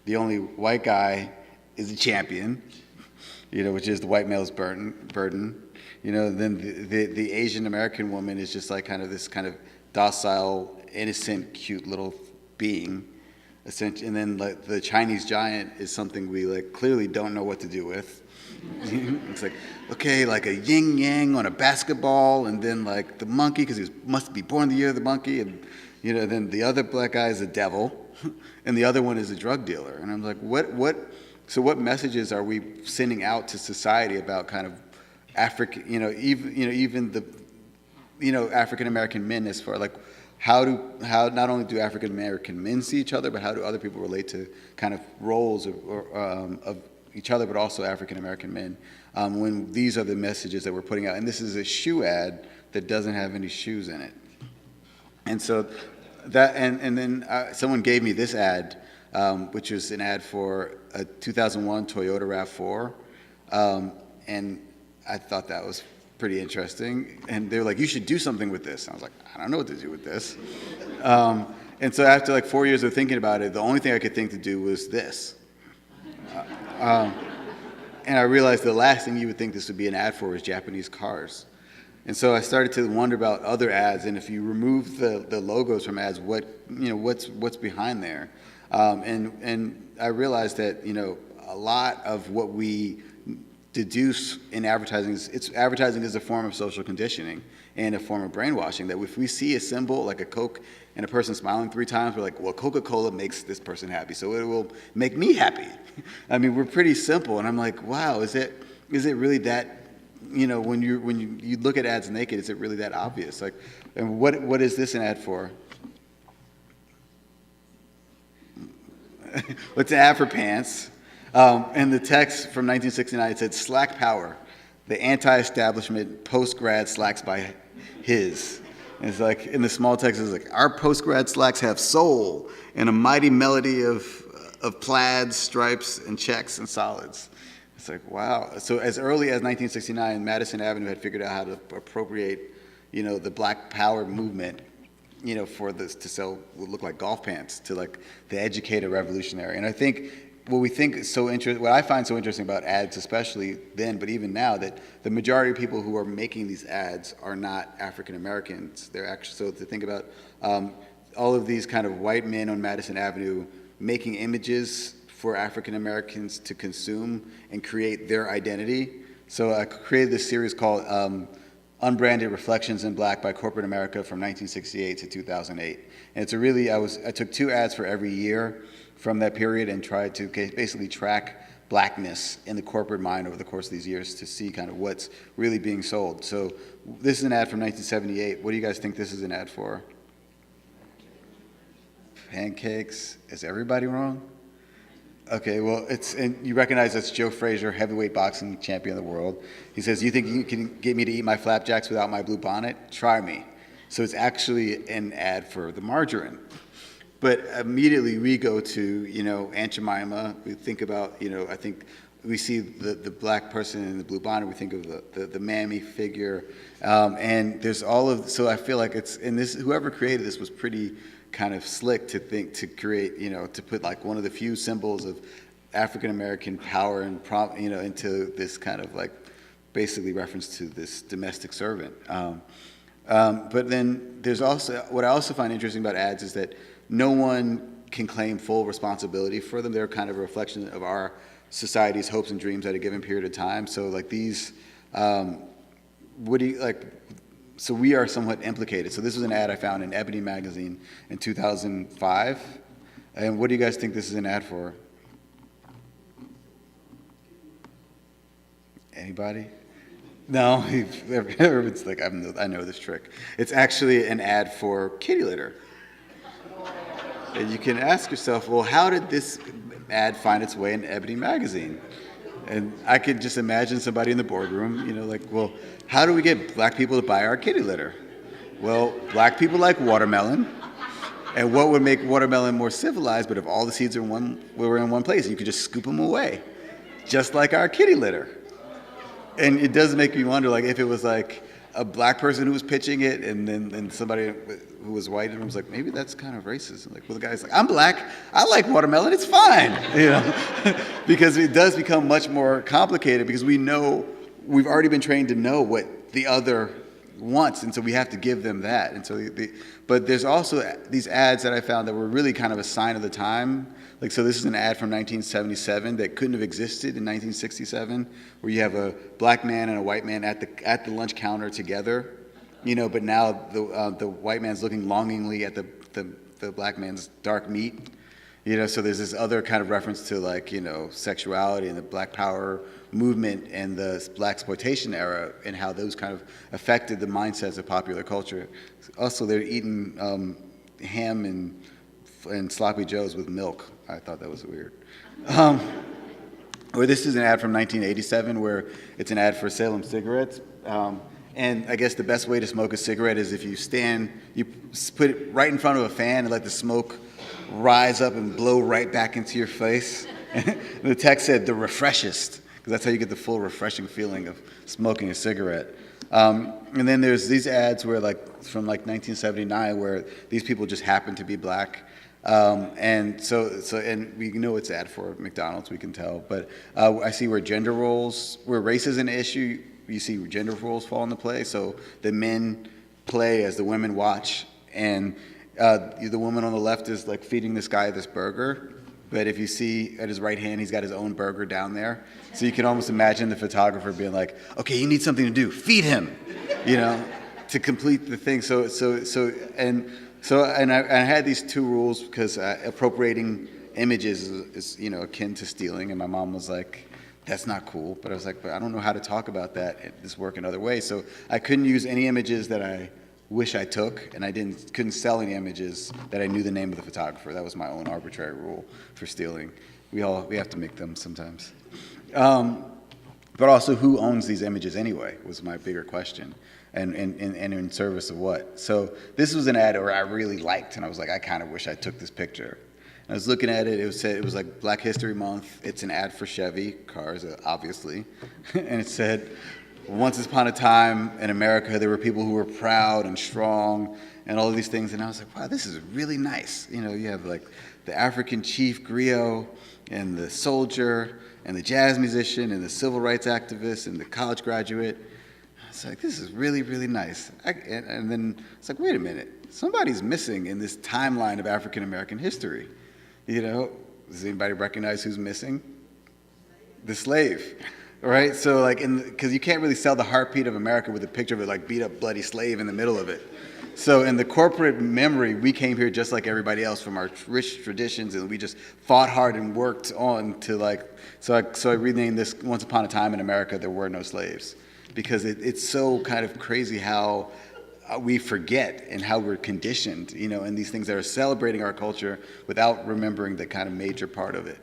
The only white guy is a champion, which is the white male's burden. Then the Asian American woman is just like this kind of docile, innocent, cute little being. And then like the Chinese giant is something we clearly don't know what to do with. It's like, okay, like a yin yang on a basketball, and then like the monkey because he must be born the year of the monkey, and then the other black guy is a devil, and the other one is a drug dealer. And I'm like, what messages are we sending out to society about kind of even the African American men, as far like how not only do African American men see each other, but how do other people relate to kind of roles of each other, but also African American men, when these are the messages that we're putting out. And this is a shoe ad that doesn't have any shoes in it. And so that, and then someone gave me this ad, which was an ad for a 2001 Toyota RAV4, and I thought that was pretty interesting. And they were like, you should do something with this. And I was like, I don't know what to do with this. And so after 4 years of thinking about it, the only thing I could think to do was this. And I realized the last thing you would think this would be an ad for is Japanese cars. And so I started to wonder about other ads, and if you remove the logos from ads, what's behind there? And I realized that a lot of what we deduce in advertising advertising is a form of social conditioning and a form of brainwashing. That if we see a symbol like a Coke and a person smiling 3 times, we're like, well, Coca-Cola makes this person happy, so it will make me happy. I mean, we're pretty simple, and I'm like, wow, is it really that? When you look at ads naked, is it really that obvious? Like, and what is this an ad for? It's an ad for pants. And the text from 1969 said, Slack Power, the anti-establishment post-grad slacks by his. And it's like, in the small text, it's like, our post-grad slacks have soul and a mighty melody of plaids, stripes, and checks and solids. It's like, wow. So as early as 1969, Madison Avenue had figured out how to appropriate, the Black Power movement, for this to sell what look like golf pants to like the educated revolutionary. And I think what I find so interesting about ads, especially then, but even now, that the majority of people who are making these ads are not African Americans. They're actually, so to think about all of these kind of white men on Madison Avenue making images for African Americans to consume and create their identity. So I created this series called Unbranded Reflections in Black by Corporate America from 1968 to 2008. And it's I took 2 ads for every year from that period and tried to basically track Blackness in the corporate mind over the course of these years to see kind of what's really being sold. So this is an ad from 1978. What do you guys think this is an ad for? Pancakes. Is everybody wrong? Okay, well, and you recognize that's Joe Frazier, heavyweight boxing champion of the world. He says, you think you can get me to eat my flapjacks without my blue bonnet? Try me. So it's actually an ad for the margarine. But immediately we go to, Aunt Jemima. We think about, I think we see the black person in the blue bonnet. We think of the mammy figure. And there's so I feel like whoever created this was pretty kind of slick to create, to put like one of the few symbols of African-American power and, into this kind of like basically reference to this domestic servant. But then there's also, what I also find interesting about ads is that no one can claim full responsibility for them. They're kind of a reflection of our society's hopes and dreams at a given period of time. So like these, so we are somewhat implicated. So this was an ad I found in Ebony magazine in 2005. And what do you guys think this is an ad for? Anybody? No, everyone's like, I know this trick. It's actually an ad for kitty litter. And you can ask yourself, well, how did this ad find its way in Ebony magazine? And I could just imagine somebody in the boardroom, like, well, how do we get black people to buy our kitty litter? Well, black people like watermelon. And what would make watermelon more civilized, but if all the seeds were in one place, you could just scoop them away, just like our kitty litter. And it does make me wonder, like, if it was like a black person who was pitching it, and then somebody who was white and was like, maybe that's kind of racist. And like, well, the guy's like, I'm black, I like watermelon, it's fine, because it does become much more complicated because we've already been trained to know what the other wants, and so we have to give them that. And so, but there's also these ads that I found that were really kind of a sign of the time. Like, so this is an ad from 1977 that couldn't have existed in 1967, where you have a black man and a white man at the lunch counter together, but now the white man's looking longingly at the black man's dark meat, so there's this other kind of reference to like, sexuality and the Black Power movement and the Black exploitation era and how those kind of affected the mindsets of popular culture. Also, they're eating ham and sloppy joes with milk. I thought that was weird. Or this is an ad from 1987 where it's an ad for Salem cigarettes. And I guess the best way to smoke a cigarette is if you put it right in front of a fan and let the smoke rise up and blow right back into your face. The text said the refreshest, because that's how you get the full refreshing feeling of smoking a cigarette. And then there's these ads where from 1979 where these people just happen to be black. And we know it's ad for McDonald's, we can tell, but I see where race is an issue, you see gender roles fall into play. So the men play as the women watch, and the woman on the left is like feeding this guy this burger, but if you see at his right hand, he's got his own burger down there. So you can almost imagine the photographer being like, okay, you need something to do, feed him, to complete the thing. And I had these two rules because appropriating images is akin to stealing, and my mom was like, that's not cool. But I was like, but I don't know how to talk about this work in other ways. So I couldn't use any images that I wish I took, and I couldn't sell any images that I knew the name of the photographer. That was my own arbitrary rule for stealing. We have to make them sometimes. But also, who owns these images anyway was my bigger question. And in service of what? So this was an ad where I really liked, and I was like, I kind of wish I took this picture. And I was looking at it, it was like Black History Month. It's an ad for Chevy cars, obviously. And it said, once upon a time in America, there were people who were proud and strong and all of these things. And I was like, wow, this is really nice. You have like the African chief griot and the soldier and the jazz musician and the civil rights activist and the college graduate. It's like, this is really, really nice. And then it's like, wait a minute, somebody's missing in this timeline of African-American history. Does anybody recognize who's missing? The slave, right? So because you can't really sell the heartbeat of America with a picture of a beat up bloody slave in the middle of it. So in the corporate memory, we came here just like everybody else from our rich traditions, and we just fought hard and worked on to so I renamed this Once Upon a Time in America, There Were No Slaves. Because it's so kind of crazy how we forget and how we're conditioned, in these things that are celebrating our culture without remembering the kind of major part of it.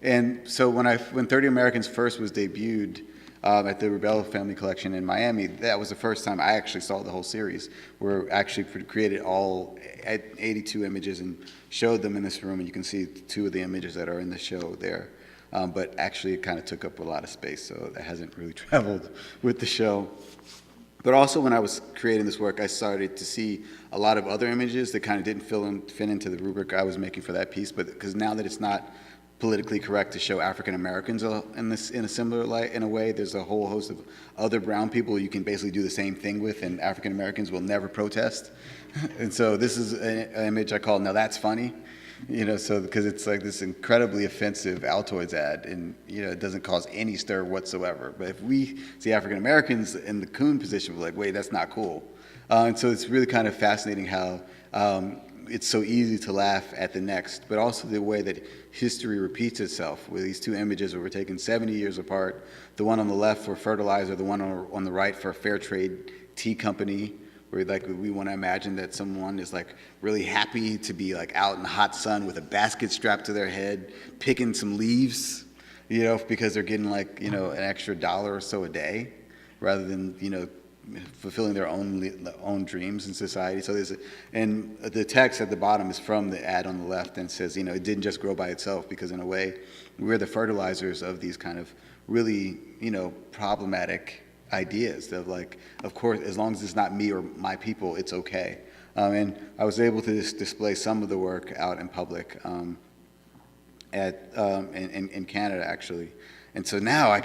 And so when 30 Americans First was debuted, at the Rebello Family Collection in Miami. That was the first time I actually saw the whole series, where actually created all 82 images and showed them in this room, and you can see 2 of the images that are in the show there. But actually it kind of took up a lot of space, so that hasn't really traveled with the show. But also when I was creating this work, I started to see a lot of other images that kind of didn't fit into the rubric I was making for that piece, but because now that it's not politically correct to show African Americans in a similar light, in a way, there's a whole host of other brown people you can basically do the same thing with, and African Americans will never protest. And so this is an image I call "Now That's Funny." So because it's like this incredibly offensive Altoids ad, and it doesn't cause any stir whatsoever. But if we see African Americans in the coon position, we're like, wait, that's not cool. And so it's really kind of fascinating how it's so easy to laugh at the next, but also the way that history repeats itself with these 2 images that were taken 70 years apart. The one on the left for fertilizer, the one on the right for a fair trade tea company, where like we want to imagine that someone is like really happy to be like out in the hot sun with a basket strapped to their head, picking some leaves, because they're getting like, an extra $1 or so a day, rather than, fulfilling their own dreams in society. So and the text at the bottom is from the ad on the left, and says, it didn't just grow by itself, because in a way, we're the fertilizers of these kind of really, problematic ideas of like, of course, as long as it's not me or my people, it's okay. And I was able to display some of the work out in public in Canada, actually. And so now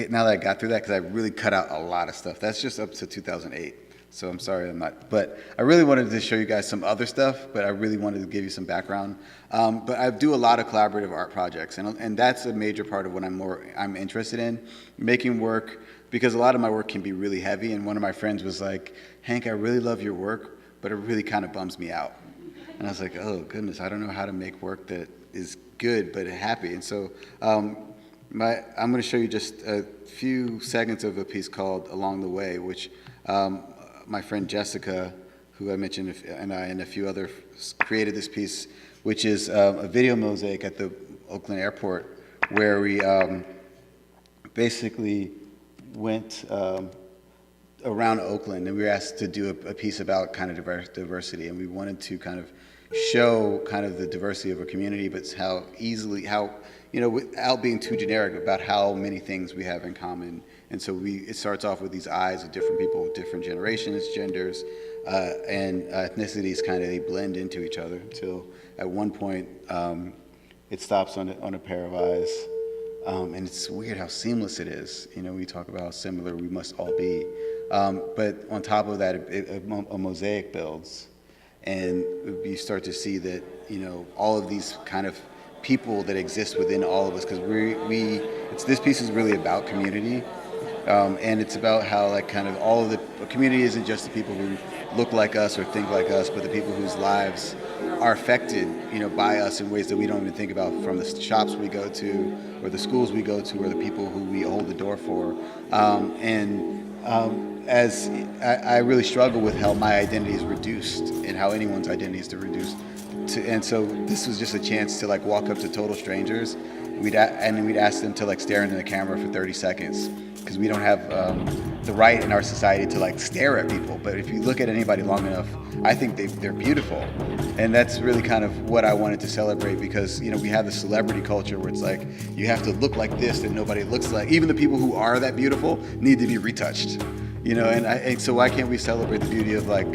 now that I got through that, because I really cut out a lot of stuff. That's just up to 2008. So I'm sorry I'm not, but I really wanted to show you guys some other stuff, but I really wanted to give you some background. But I do a lot of collaborative art projects, and that's a major part of what I'm interested in, making work, because a lot of my work can be really heavy, and one of my friends was like, Hank, I really love your work, but it really kind of bums me out. And I was like, oh goodness, I don't know how to make work that is good but happy. And so I'm going to show you just a few seconds of a piece called Along the Way, which my friend Jessica, who I mentioned, and I and a few others created this piece, which is a video mosaic at the Oakland airport, where we basically went around Oakland, and we were asked to do a piece about kind of diversity, and we wanted to kind of show kind of the diversity of a community, but how, without being too generic about how many things we have in common. And so it starts off with these eyes of different people, different generations, genders, and ethnicities, kind of they blend into each other until at one point it stops on a pair of eyes. And it's weird how seamless it is. We talk about how similar we must all be. But on top of that, a mosaic builds. And you start to see that, all of these kind of people that exist within all of us, because this piece is really about community. And it's about how like kind of all of the community isn't just the people who look like us or think like us, but the people whose lives are affected, by us in ways that we don't even think about, from the shops we go to, or the schools we go to, or the people who we hold the door for. As I really struggle with how my identity is reduced, and how anyone's identity is reduced. And so this was just a chance to like walk up to total strangers. We'd ask them to like stare into the camera for 30 seconds, because we don't have the right in our society to like stare at people. But if you look at anybody long enough, I think they're beautiful. And that's really kind of what I wanted to celebrate, because we have the celebrity culture where it's like you have to look like this that nobody looks like. Even the people who are that beautiful need to be retouched. And so why can't we celebrate the beauty of like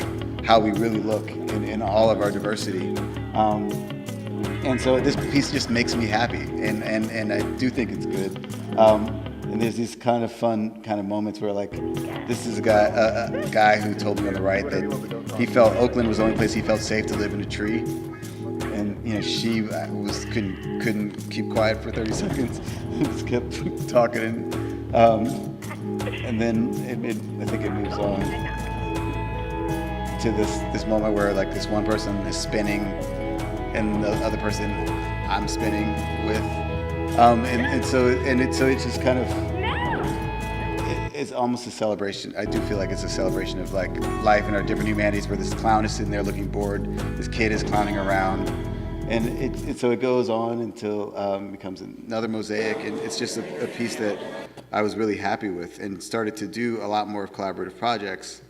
how we really look in all of our diversity? And so this piece just makes me happy, and I do think it's good. And there's these kind of fun kind of moments where like, this is a guy who told me on the right that he felt Oakland was the only place he felt safe to live in a tree. And she couldn't keep quiet for 30 seconds, just kept talking. And then I think it moves on to this moment where like this one person is spinning, and the other person I'm spinning with, so it's just kind of, it's almost a celebration. I do feel like it's a celebration of like life and our different humanities, where this clown is sitting there looking bored, this kid is clowning around, and so it goes on until it becomes another mosaic, and it's just a piece that I was really happy with, and started to do a lot more of collaborative projects.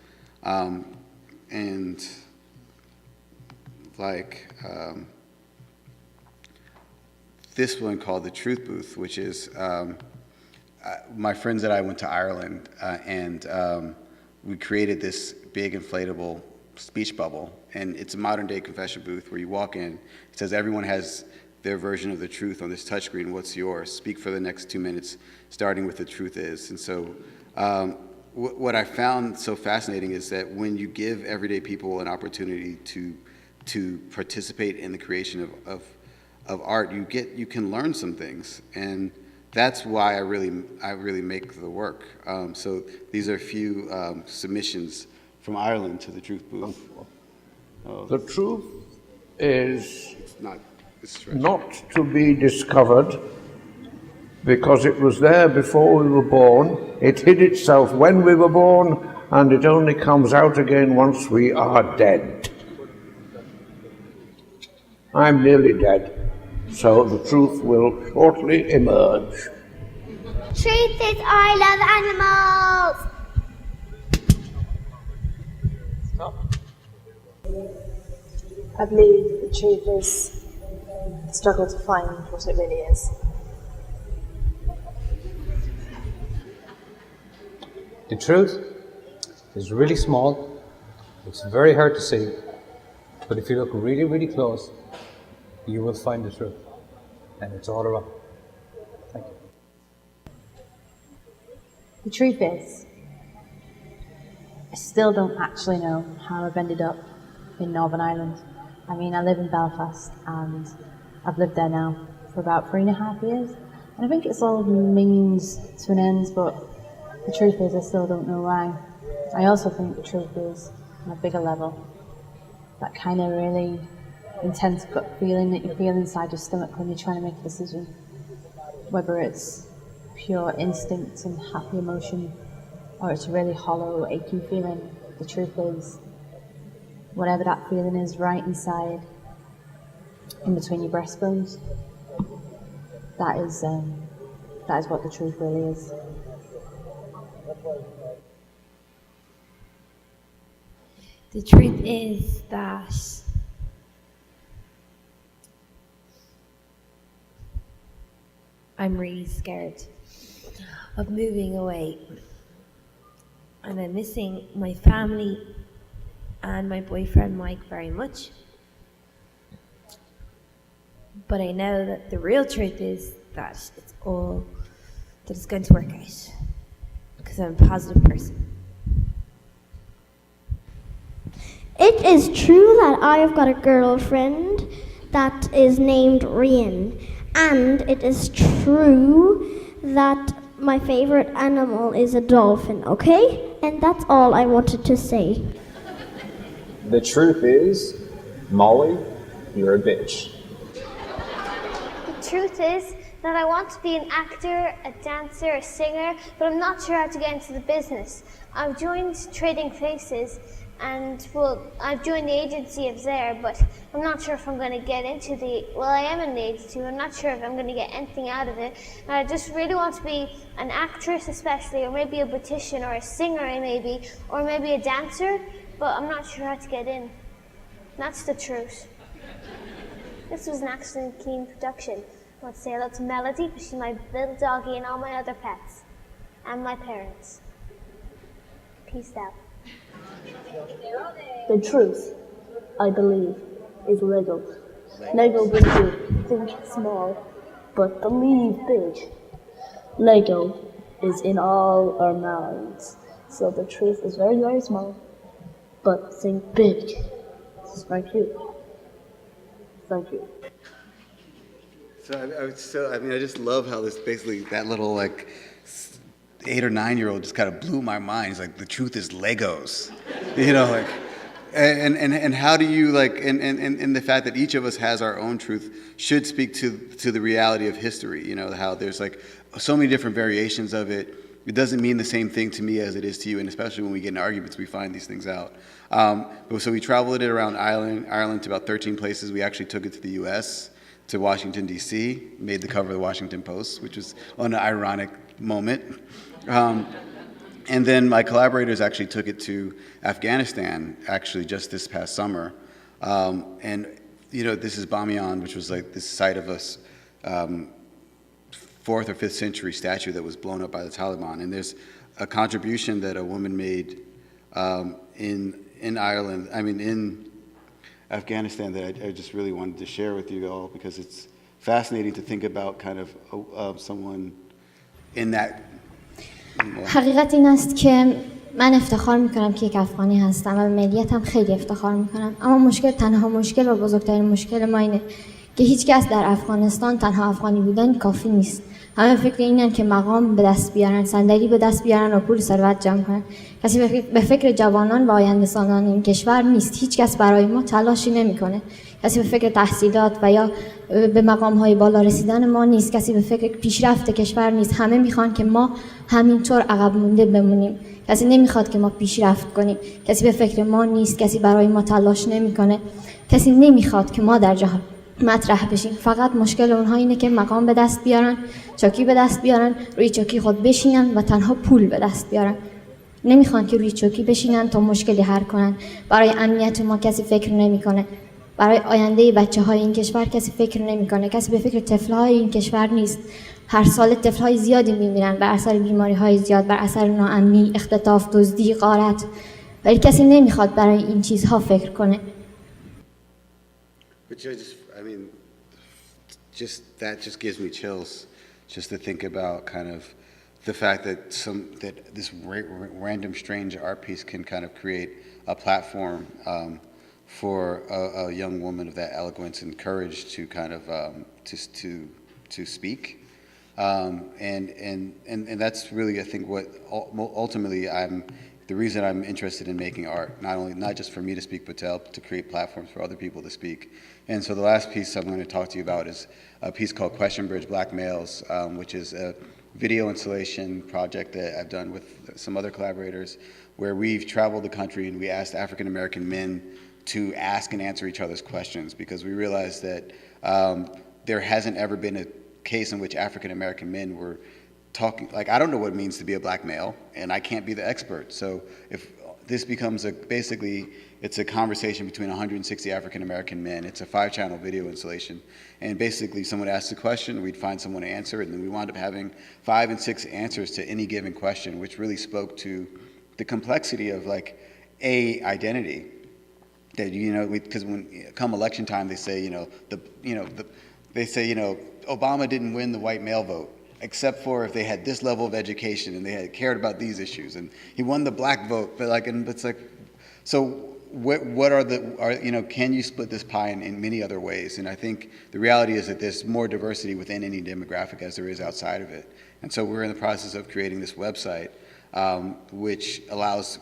And like this one called The Truth Booth, which is my friends and I went to Ireland, and we created this big inflatable speech bubble, and it's a modern day confession booth where you walk in, it says everyone has their version of the truth on this touchscreen. What's yours? Speak for the next 2 minutes, starting with the truth is. And so what I found so fascinating is that when you give everyday people an opportunity to participate in the creation of art, you can learn some things, and that's why I really make the work. So these are a few submissions from Ireland to the Truth Booth. The truth is it's not to be discovered because it was there before we were born. It hid itself when we were born, and it only comes out again once we are dead. I'm nearly dead, so the truth will shortly emerge. Truth is I love animals! I believe the truth is the struggle to find what it really is. The truth is really small, it's very hard to see, but if you look really, really close, you will find the truth, and it's all around. Thank you. The truth is, I still don't actually know how I've ended up in Northern Ireland. I mean, I live in Belfast, and I've lived there now for about 3.5 years, and I think it's all means to an end, but the truth is I still don't know why. I also think the truth is, on a bigger level, that kind of really intense gut feeling that you feel inside your stomach when you're trying to make a decision. Whether it's pure instinct and happy emotion, or it's a really hollow, achy feeling, the truth is, whatever that feeling is right inside, in between your breastbones, that is what the truth really is. The truth is that I'm really scared of moving away, and I'm missing my family and my boyfriend Mike very much. But I know that the real truth is that it's going to work out, because I'm a positive person. It is true that I have got a girlfriend that is named Rian, and it is true that my favorite animal is a dolphin, okay? And that's all I wanted to say. The truth is, Molly, you're a bitch. The truth is that I want to be an actor, a dancer, a singer, but I'm not sure how to get into the business. I've joined Trading Faces, and well, I've joined the agency of there, but I'm not sure if I'm going to get into I am in the agency, but I'm not sure if I'm going to get anything out of it. And I just really want to be an actress especially, or maybe a beautician, or a singer maybe, or maybe a dancer, but I'm not sure how to get in. That's the truth. This was an Accident Keen production. I want to say hello to Melody, because she's my little doggy, and all my other pets, and my parents. Peace out. The truth, I believe, is Lego. Lego brings you think small, but believe big. Lego is in all our minds. So the truth is very, very small, but think big. Thank you. Thank you. So I just love how this basically, that little 8 or 9-year-old just kind of blew my mind. He's like, the truth is Legos, and how do you and the fact that each of us has our own truth should speak to the reality of history. How there's so many different variations of it. It doesn't mean the same thing to me as it is to you, and especially when we get in arguments, we find these things out. So we traveled it around Ireland to about 13 places. We actually took it to the U.S., to Washington, D.C., made the cover of the Washington Post, which was on an ironic moment. And then my collaborators actually took it to Afghanistan, actually just this past summer. And this is Bamiyan, which was like this site of a 4th or 5th century statue that was blown up by the Taliban. And there's a contribution that a woman made in Ireland, in Afghanistan, that I just really wanted to share with you all, because it's fascinating to think about kind of someone in that. حقیقت این است که من افتخار میکنم که یک افغانی هستم و به ملیتم خیلی افتخار میکنم، اما تنها مشکل و بزرگترین مشکل ما اینه که هیچ کس در افغانستان تنها افغانی بودن کافی نیست. همه فکر اینن که مقام به دست بیارن، صندلی به دست بیارن و پول ثروت جمع کنن. کسی به فکر جوانان و آینده سازان این کشور نیست. هیچ کس برای ما تلاشی نمیکنه. کسی به فکر تحصیلات و یا به مقام‌های بالا رسیدن ما نیست. کسی به فکر پیشرفت کشور نیست. همه میخوان که ما همینطور عقب مونده بمونیم. کسی نمیخواد که ما پیشرفت کنیم. کسی به فکر ما نیست. کسی برای ما تلاش نمیکنه. کسی نمیخواد که ما در جهان مطرح بشیم. فقط مشکل اونها اینه که مقام به دست بیارن، چوکی به دست بیارن، روی چوکی خود بشینن و تنها پول به دست بیارن. نمیخوان که روی چوکی بشینن تا مشکلی حل کنن. برای امنیت ما کسی فکر نمیکنه. برای آینده بچه‌های این کشور کسی فکر نمیکنه. کسی به فکر طفل‌های این کشور نیست. هر سال طفل‌های زیادی میمیرن بر اثر بیماری‌های زیاد، بر اثر ناامنی، اختطاف، دزدی، غارت. ولی کسی نمیخواد برای این چیزها فکر کنه. That just gives me chills, just to think about kind of the fact that this random strange art piece can kind of create a platform for a young woman of that eloquence and courage to kind of to speak, and that's really, I think, what ultimately the reason I'm interested in making art, not just for me to speak, but to create platforms for other people to speak. And so the last piece I'm going to talk to you about is a piece called Question Bridge Black Males, which is a video installation project that I've done with some other collaborators, where we've traveled the country and we asked African American men to ask and answer each other's questions, because we realized that there hasn't ever been a case in which African American men were talking, like, I don't know what it means to be a black male, and I can't be the expert. So if this becomes basically it's a conversation between 160 African American men. It's a 5-channel video installation, and basically someone asks a question, we'd find someone to answer it, and then we wound up having 5 and 6 answers to any given question, which really spoke to the complexity of like identity. That because when come election time, they say Obama didn't win the white male vote, except for if they had this level of education and they had cared about these issues, and he won the black vote. But it's like, so what can you split this pie in many other ways? And I think the reality is that there's more diversity within any demographic as there is outside of it. And so we're in the process of creating this website, which allows,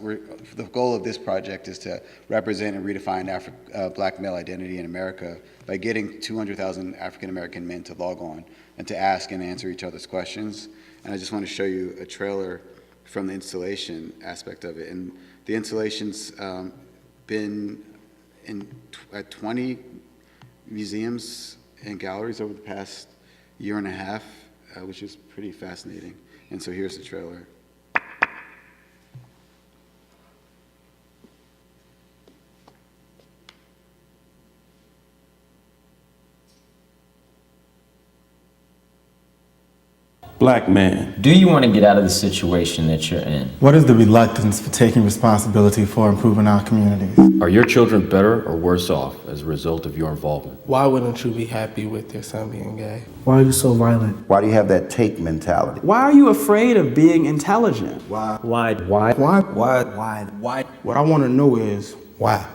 the goal of this project is to represent and redefine black male identity in America by getting 200,000 African American men to log on and to ask and answer each other's questions. And I just want to show you a trailer from the installation aspect of it. And the installation's been at 20 museums and galleries over the past year and a half, which is pretty fascinating. And so here's the trailer. Black man. Do you want to get out of the situation that you're in? What is the reluctance for taking responsibility for improving our communities? Are your children better or worse off as a result of your involvement? Why wouldn't you be happy with your son being gay? Why are you so violent? Why do you have that take mentality? Why are you afraid of being intelligent? Why? Why? Why? Why? Why? Why? Why? What I want to know is why.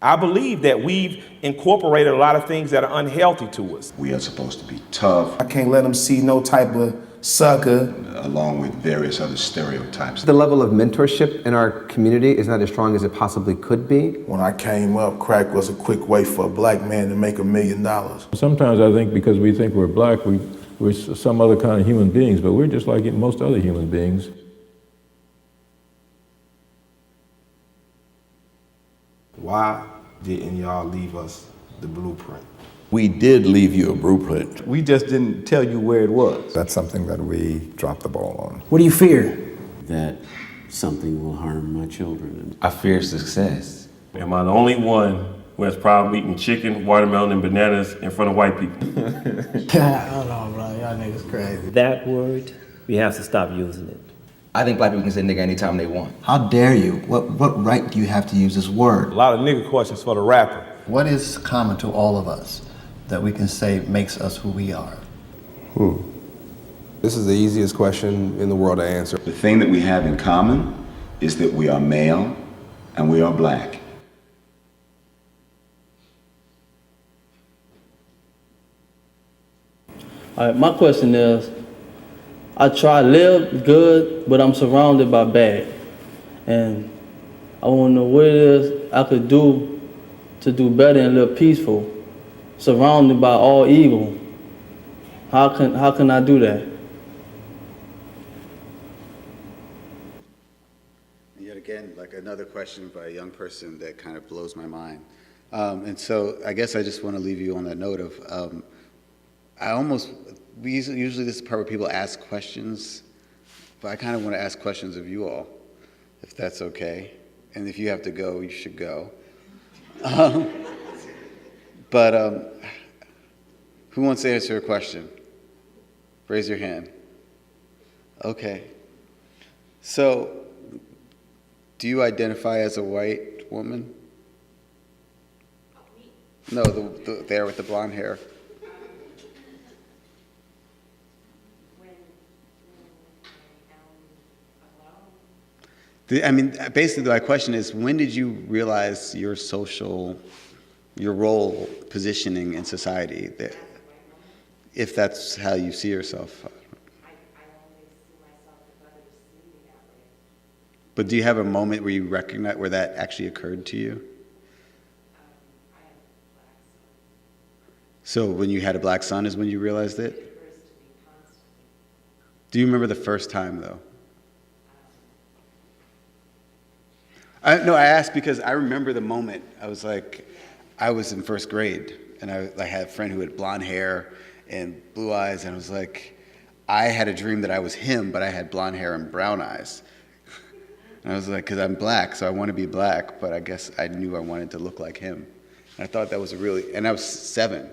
I believe that we've incorporated a lot of things that are unhealthy to us. We are supposed to be tough. I can't let them see no type of sucker. Along with various other stereotypes. The level of mentorship in our community is not as strong as it possibly could be. When I came up, crack was a quick way for a black man to make $1 million. Sometimes I think because we think we're black, we're some other kind of human beings, but we're just like most other human beings. Why Didn't y'all leave us the blueprint? We did leave you a blueprint. We just didn't tell you where it was. That's something that we dropped the ball on. What do you fear? That something will harm my children. I fear success. Am I the only one who has problem eating chicken, watermelon, and bananas in front of white people? I don't know, bro. Y'all niggas crazy. That word, we have to stop using it. I think black people can say nigga anytime they want. How dare you? What right do you have to use this word? A lot of nigga questions for the rapper. What is common to all of us that we can say makes us who we are? This is the easiest question in the world to answer. The thing that we have in common is that we are male and we are black. All right, my question is, I try to live good, but I'm surrounded by bad. And I want to know what it is I could do to do better and live peaceful, surrounded by all evil. How can I do that? Yet again, like another question by a young person that kind of blows my mind. And so I guess I just want to leave you on that note of, usually this is the part where people ask questions, but I kind of want to ask questions of you all, if that's okay. And if you have to go, you should go. But who wants to answer a question? Raise your hand. Okay. So, do you identify as a white woman? No, the there with the blonde hair. I mean, basically my question is, when did you realize your role, positioning in society, that, if that's how you see yourself? But do you have a moment where you recognize, where that actually occurred to you? So when you had a black son is when you realized it? Do you remember the first time, though? No, I asked because I remember the moment. I was in first grade, and I had a friend who had blonde hair and blue eyes, and I was like, I had a dream that I was him, but I had blonde hair and brown eyes. And I was like, because I'm black, so I want to be black, but I guess I knew I wanted to look like him. And I thought that was and I was 7.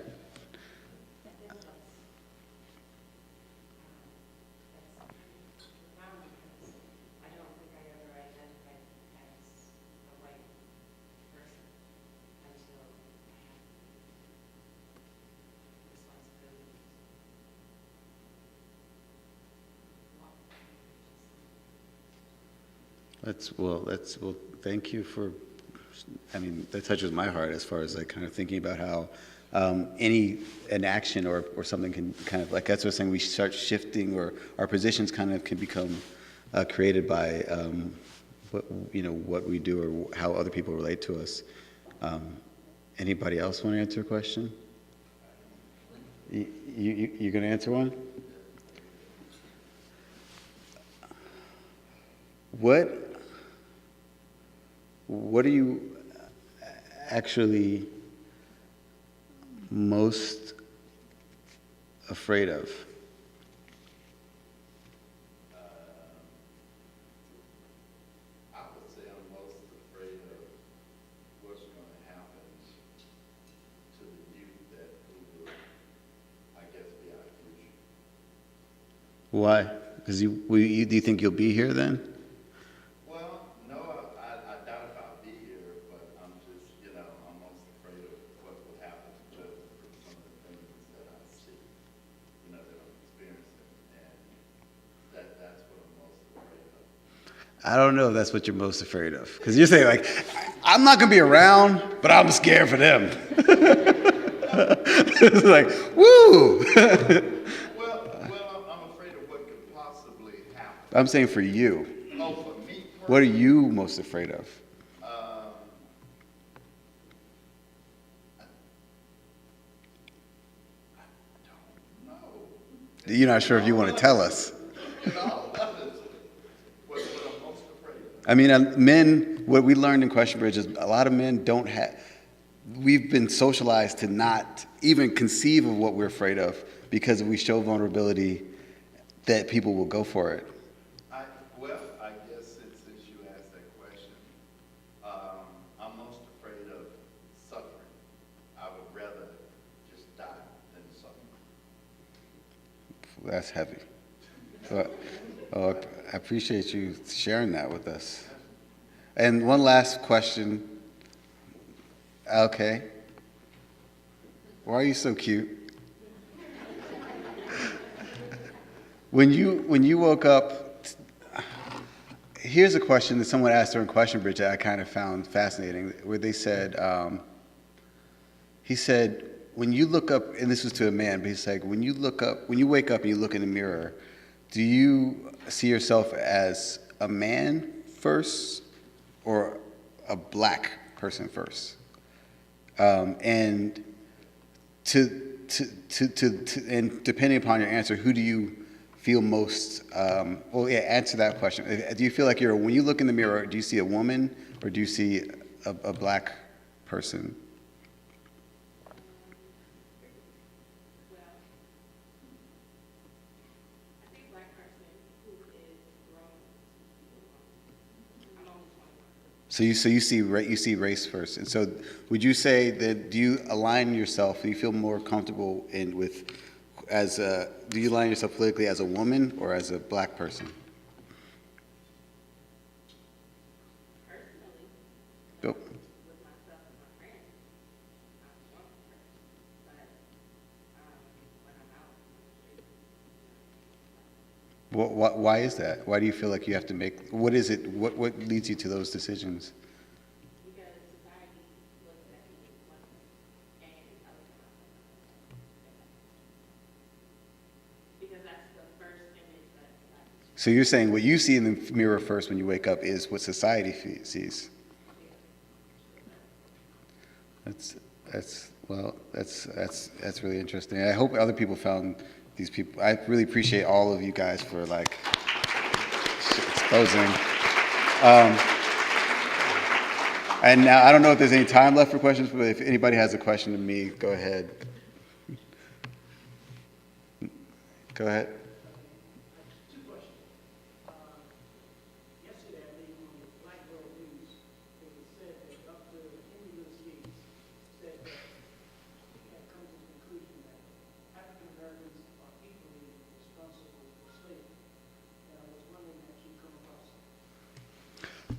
Well, thank you for, I mean, that touches my heart as far as like kind of thinking about how an action or something can kind of, like that's what I'm saying, we start shifting, or our positions kind of can become created by what we do or how other people relate to us. Anybody else want to answer a question? You going to answer one? What are you actually most afraid of? I would say I'm most afraid of what's going to happen to the youth that will, I guess, be our future. Why? Because do you think you'll be here then? I don't know if that's what you're most afraid of. Because you're saying, like, I'm not going to be around, but I'm scared for them. It's like, woo! Well, I'm afraid of what could possibly happen. I'm saying for you. Oh, for me personally? What are you most afraid of? I don't know. You're not sure if you want to tell us. I mean, men, what we learned in Question Bridge is a lot of men don't have, we've been socialized to not even conceive of what we're afraid of, because if we show vulnerability, that people will go for it. I guess since you asked that question, I'm most afraid of suffering. I would rather just die than suffer. That's heavy. I appreciate you sharing that with us. And one last question. Okay. Why are you so cute? When you woke up, here's a question that someone asked during Question Bridge that I kind of found fascinating, where they said, he said, when you look up, and this was to a man, but he's like, when you wake up and you look in the mirror, do you see yourself as a man first or a black person first? And and depending upon your answer, who do you feel most, answer that question. Do you feel like when you look in the mirror, do you see a woman or do you see a black person? So you see race first, and so would you say that, do you align yourself? Do you feel more comfortable do you align yourself politically as a woman or as a black person? Go. Why is that? Why do you feel like you have to make? What is it? What leads you to those decisions? So you're saying what you see in the mirror first when you wake up is what society sees. That's really interesting. I hope other people found these people. I really appreciate all of you guys for exposing. And now I don't know if there's any time left for questions, but if anybody has a question to me, go ahead. Go ahead.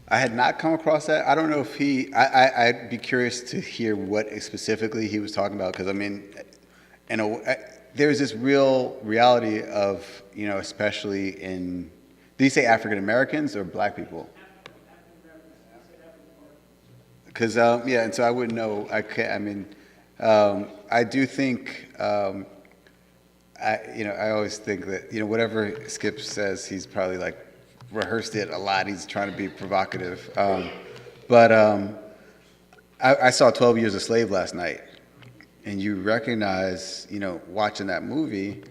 I had not come across that. I don't know if I'd be curious to hear what specifically he was talking about, because I mean, there's this real reality of, especially in, did you say African Americans or black people? Because, and so I wouldn't know. I do think, I always think that, whatever Skip says, he's probably rehearsed it a lot. He's trying to be provocative. I saw 12 Years a Slave last night, and you recognize, watching that movie,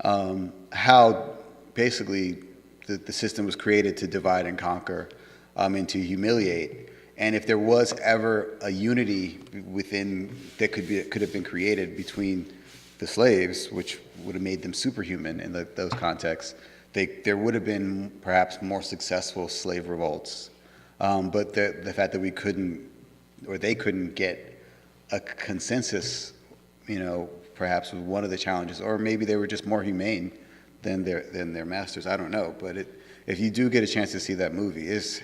how basically the system was created to divide and conquer, and to humiliate. And if there was ever a unity within that could have been created between the slaves, which would have made them superhuman in those contexts, there would have been perhaps more successful slave revolts. But the fact that we couldn't, or they couldn't get a consensus, perhaps was one of the challenges. Or maybe they were just more humane than their masters. I don't know. But if you do get a chance to see that movie, it's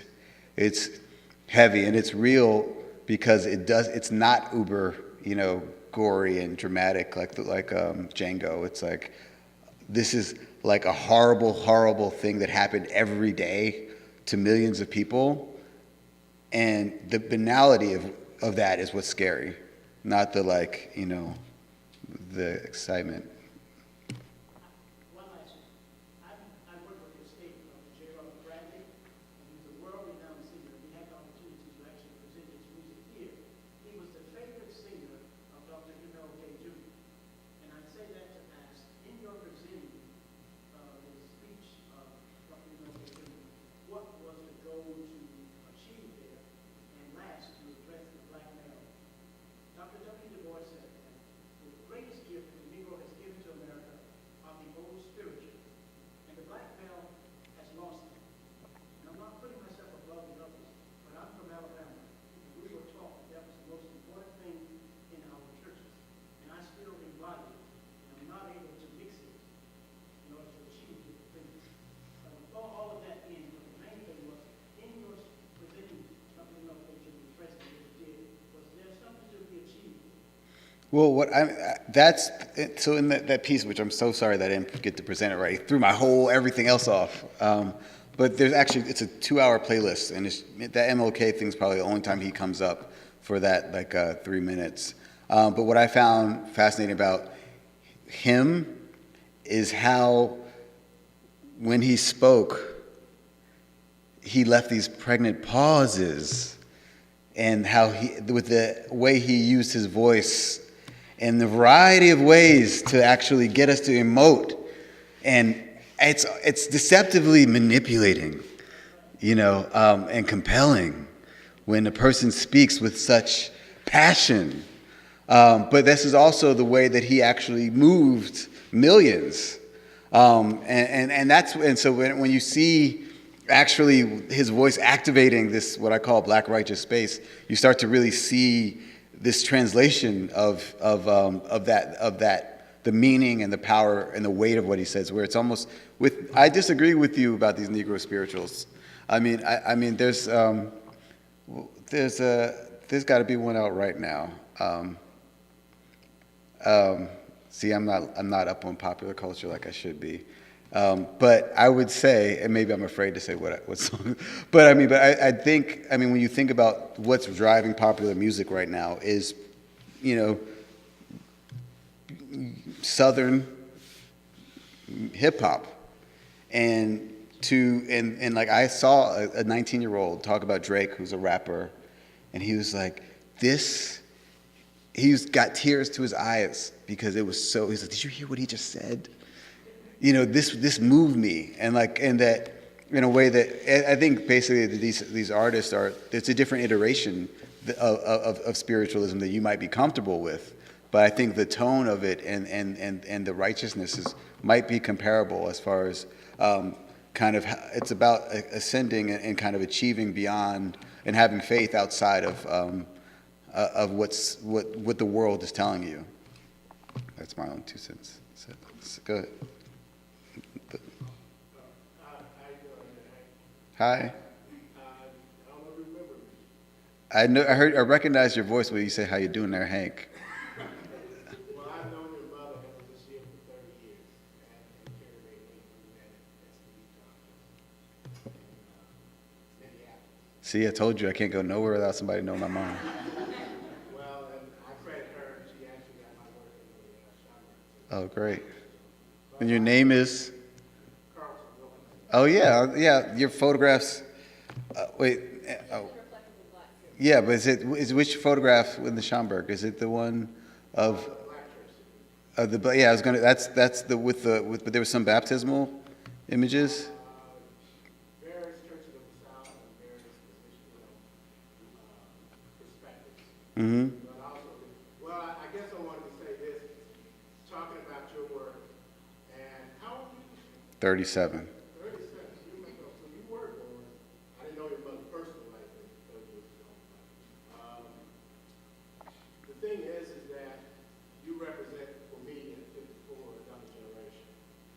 heavy and it's real, because it's not uber, gory and dramatic like Django. It's like, this is like a horrible, horrible thing that happened every day to millions of people. And the banality of that is what's scary, not the the excitement. Well, that's so in that piece, which I'm so sorry that I didn't get to present it right. It threw my whole everything else off. But there's actually, it's a 2-hour playlist, and that MLK thing's probably the only time he comes up for that, like 3 minutes. But what I found fascinating about him is how, when he spoke, he left these pregnant pauses, and how with the way he used his voice in the variety of ways to actually get us to emote. And it's deceptively manipulating, and compelling when a person speaks with such passion. But this is also the way that he actually moved millions. And so when you see actually his voice activating this, what I call black righteous space, you start to really see this translation of that, the meaning and the power and the weight of what he says, where it's almost I disagree with you about these Negro spirituals. I mean, there's got to be one out right now. See, I'm not up on popular culture like I should be. But I would say, and maybe I'm afraid to say what song, but I think when you think about what's driving popular music right now is, Southern hip hop, and like I saw a 19-year-old talk about Drake, who's a rapper, and he was like, he's got tears to his eyes because it was so. He's like, did you hear what he just said? This moved me, and that in a way that I think basically these artists it's a different iteration of spiritualism that you might be comfortable with, but I think the tone of it and the righteousness might be comparable as far as it's about ascending and kind of achieving beyond and having faith outside of what the world is telling you. That's my own 2 cents. So go ahead. Hi. I recognize your voice when you say how you doing there, Hank. Well, I've known your mother has been here for 30 years and carried me through that Minneapolis. See, I told you I can't go nowhere without somebody knowing my mom. Well, and I credit her. She actually got my work in the shower. Oh, great. And your name is? Oh, yeah, your photographs. Wait. Yeah, but is which photograph in the Schomburg? Is it the one of the? Yeah, I was gonna. That's the with but there was some baptismal images. Various churches of the South and various perspectives. Mm-hmm. But also, well, I guess I wanted to say this, talking about your work, and how old are you? 37. 37. So you were born. I didn't know your mother personally like 30 years ago. The thing is that you represent, for me, at 54, a younger generation.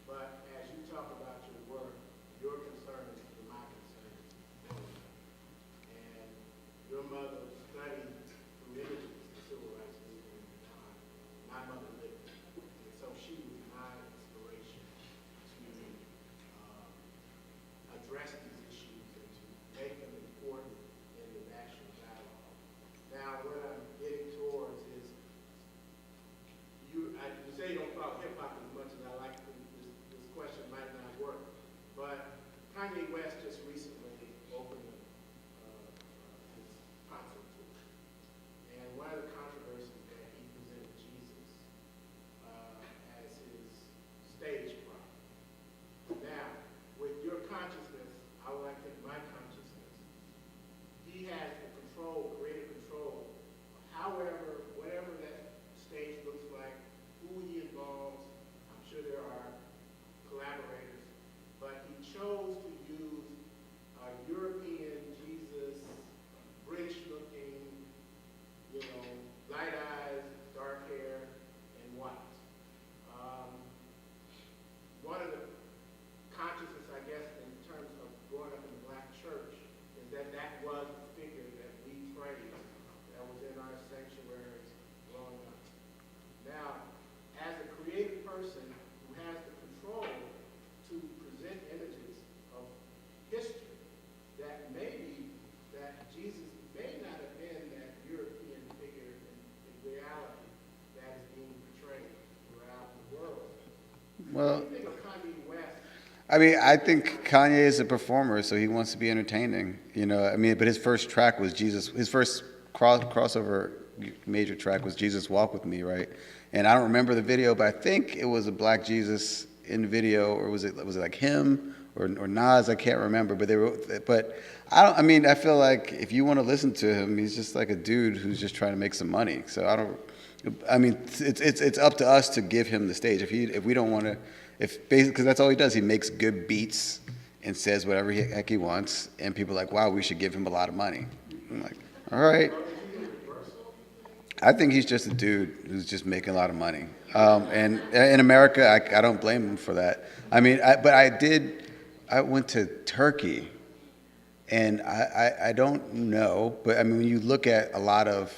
But as you talk about your work, your concerns are my concerns. And your mother studied through images the civil rights movement at the time. My mother lived it. And so she was my inspiration to I mean, I think Kanye is a performer, so he wants to be entertaining. You know, I mean, but his first track was Jesus. His first crossover major track was Jesus Walk With Me, right? And I don't remember the video, but I think it was a black Jesus in the video, or was it like him or Nas? I can't remember, but I mean, I feel like if you want to listen to him, he's just like a dude who's just trying to make some money. So I mean, it's up to us to give him the stage. If we don't want to, because that's all he does. He makes good beats and says whatever the heck he wants, and people are like, wow, we should give him a lot of money. I'm like, all right. I think he's just a dude who's just making a lot of money. And in America, I don't blame him for that. I mean, I went to Turkey, and I don't know, but I mean, when you look at a lot of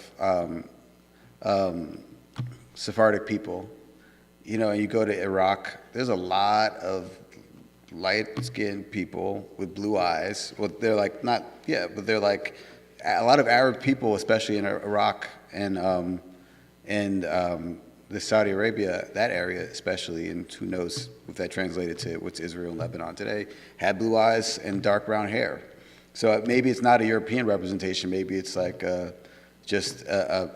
Sephardic people, you know, and you go to Iraq, there's a lot of light-skinned people with blue eyes. Well, they're like but they're like a lot of Arab people, especially in Iraq and the Saudi Arabia, that area especially, and who knows if that translated to what's Israel and Lebanon today, had blue eyes and dark brown hair. So maybe it's not a European representation. Maybe it's like just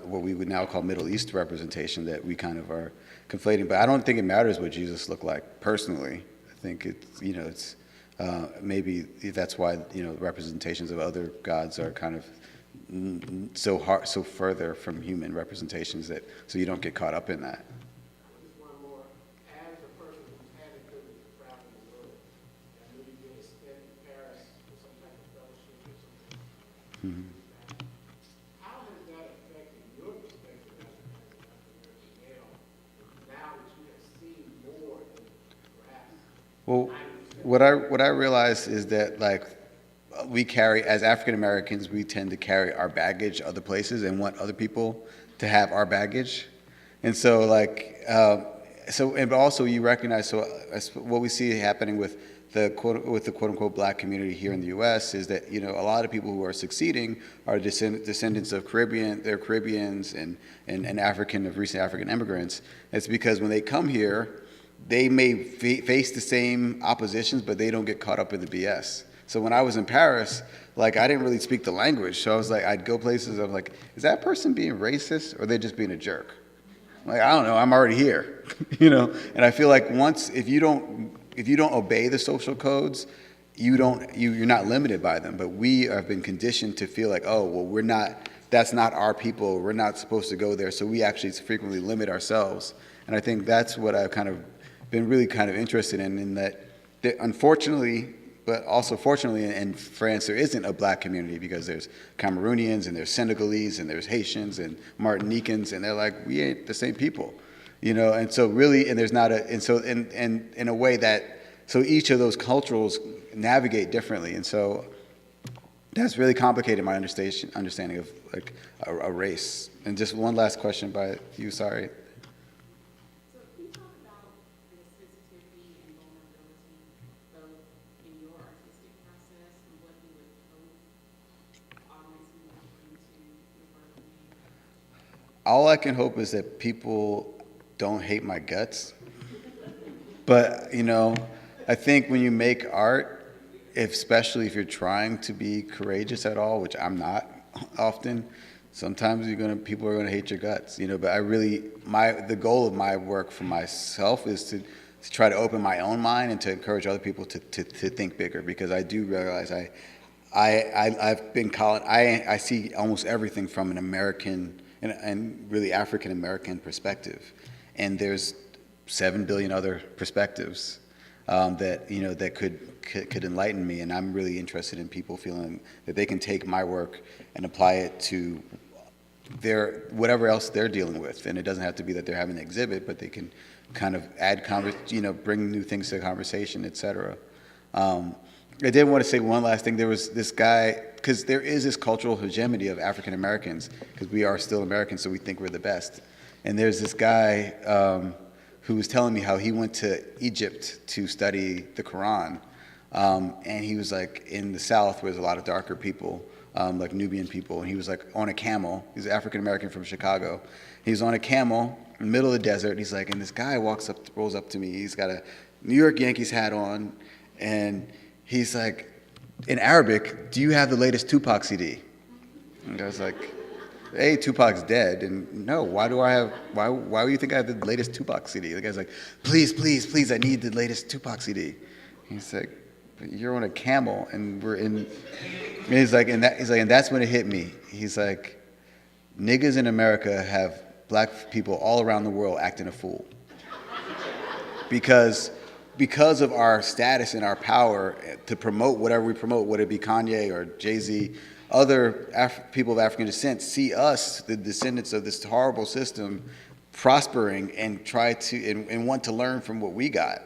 what we would now call Middle East representation that we kind of are conflating. But I don't think it matters what Jesus looked like personally. I think it's maybe that's why representations of other gods are kind of so further from human representations that so you don't get caught up in that. Just one more. As a person who's had the privilege of traveling the world, I know you've been in Paris for some type of fellowship or something. How has that affected your perspective as an African male now that you have seen more than perhaps? Well, what I realized is that we carry, as African Americans, we tend to carry our baggage other places and want other people to have our baggage. And so but also you recognize, so what we see happening with the quote unquote black community here in the US is that, a lot of people who are succeeding are descendants of they're Caribbeans and recent African immigrants. It's because when they come here, they may face the same oppositions, but they don't get caught up in the BS. So when I was in Paris, I didn't really speak the language. So I was I'd go places, I'm like, is that person being racist or are they just being a jerk? I don't know, I'm already here, And I feel like if you don't obey the social codes, you're not limited by them. But we have been conditioned to feel like, oh, well, that's not our people. We're not supposed to go there. So we actually frequently limit ourselves. And I think that's what I've kind of been really kind of interested in that unfortunately, but also fortunately in France, there isn't a black community because there's Cameroonians and there's Senegalese and there's Haitians and Martinicans, and they're like, we ain't the same people, and so really, and there's not in a way that, so each of those cultures navigate differently, and so that's really complicated my understanding of a race. And just one last question by you, sorry. All I can hope is that people don't hate my guts. But, I think when you make art, especially if you're trying to be courageous at all, which I'm not often, sometimes people are gonna hate your guts, But I really, the goal of my work for myself is to try to open my own mind and to encourage other people to think bigger, because I do realize I've been I see almost everything from an American and really African American perspective, and there's 7 billion other perspectives that could enlighten me, and I'm really interested in people feeling that they can take my work and apply it to whatever else they're dealing with, and it doesn't have to be that they're having an exhibit, but they can kind of add bring new things to the conversation, etc. I did want to say one last thing. There was this guy, because there is this cultural hegemony of African Americans, because we are still Americans, so we think we're the best. And there's this guy who was telling me how he went to Egypt to study the Quran, and he was in the South where there's a lot of darker people, like Nubian people, and he was on a camel. He's an African American from Chicago. He was on a camel in the middle of the desert. He's and this guy rolls up to me. He's got a New York Yankees hat on, And he's like, in Arabic, do you have the latest Tupac CD? And I was like, hey, Tupac's dead. And no, why do you think I have the latest Tupac CD? The guy's like, please, please, please, I need the latest Tupac CD. He's like, but you're on a camel and we're in, and he's like, and that's when it hit me. He's like, niggas in America have black people all around the world acting a fool. Because of our status and our power to promote whatever we promote, whether it be Kanye or Jay-Z, other people of African descent see us, the descendants of this horrible system, prospering and try to and want to learn from what we got,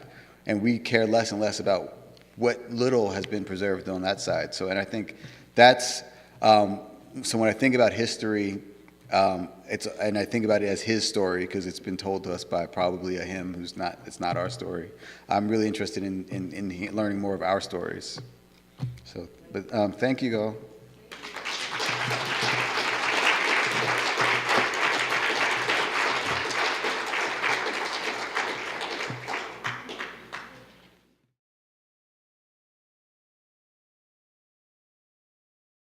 and we care less and less about what little has been preserved on that side. So, and I think that's so when I think about history, and I think about it as his story because it's been told to us by probably a him who's not. It's not our story. I'm really interested in learning more of our stories. So, but thank you all.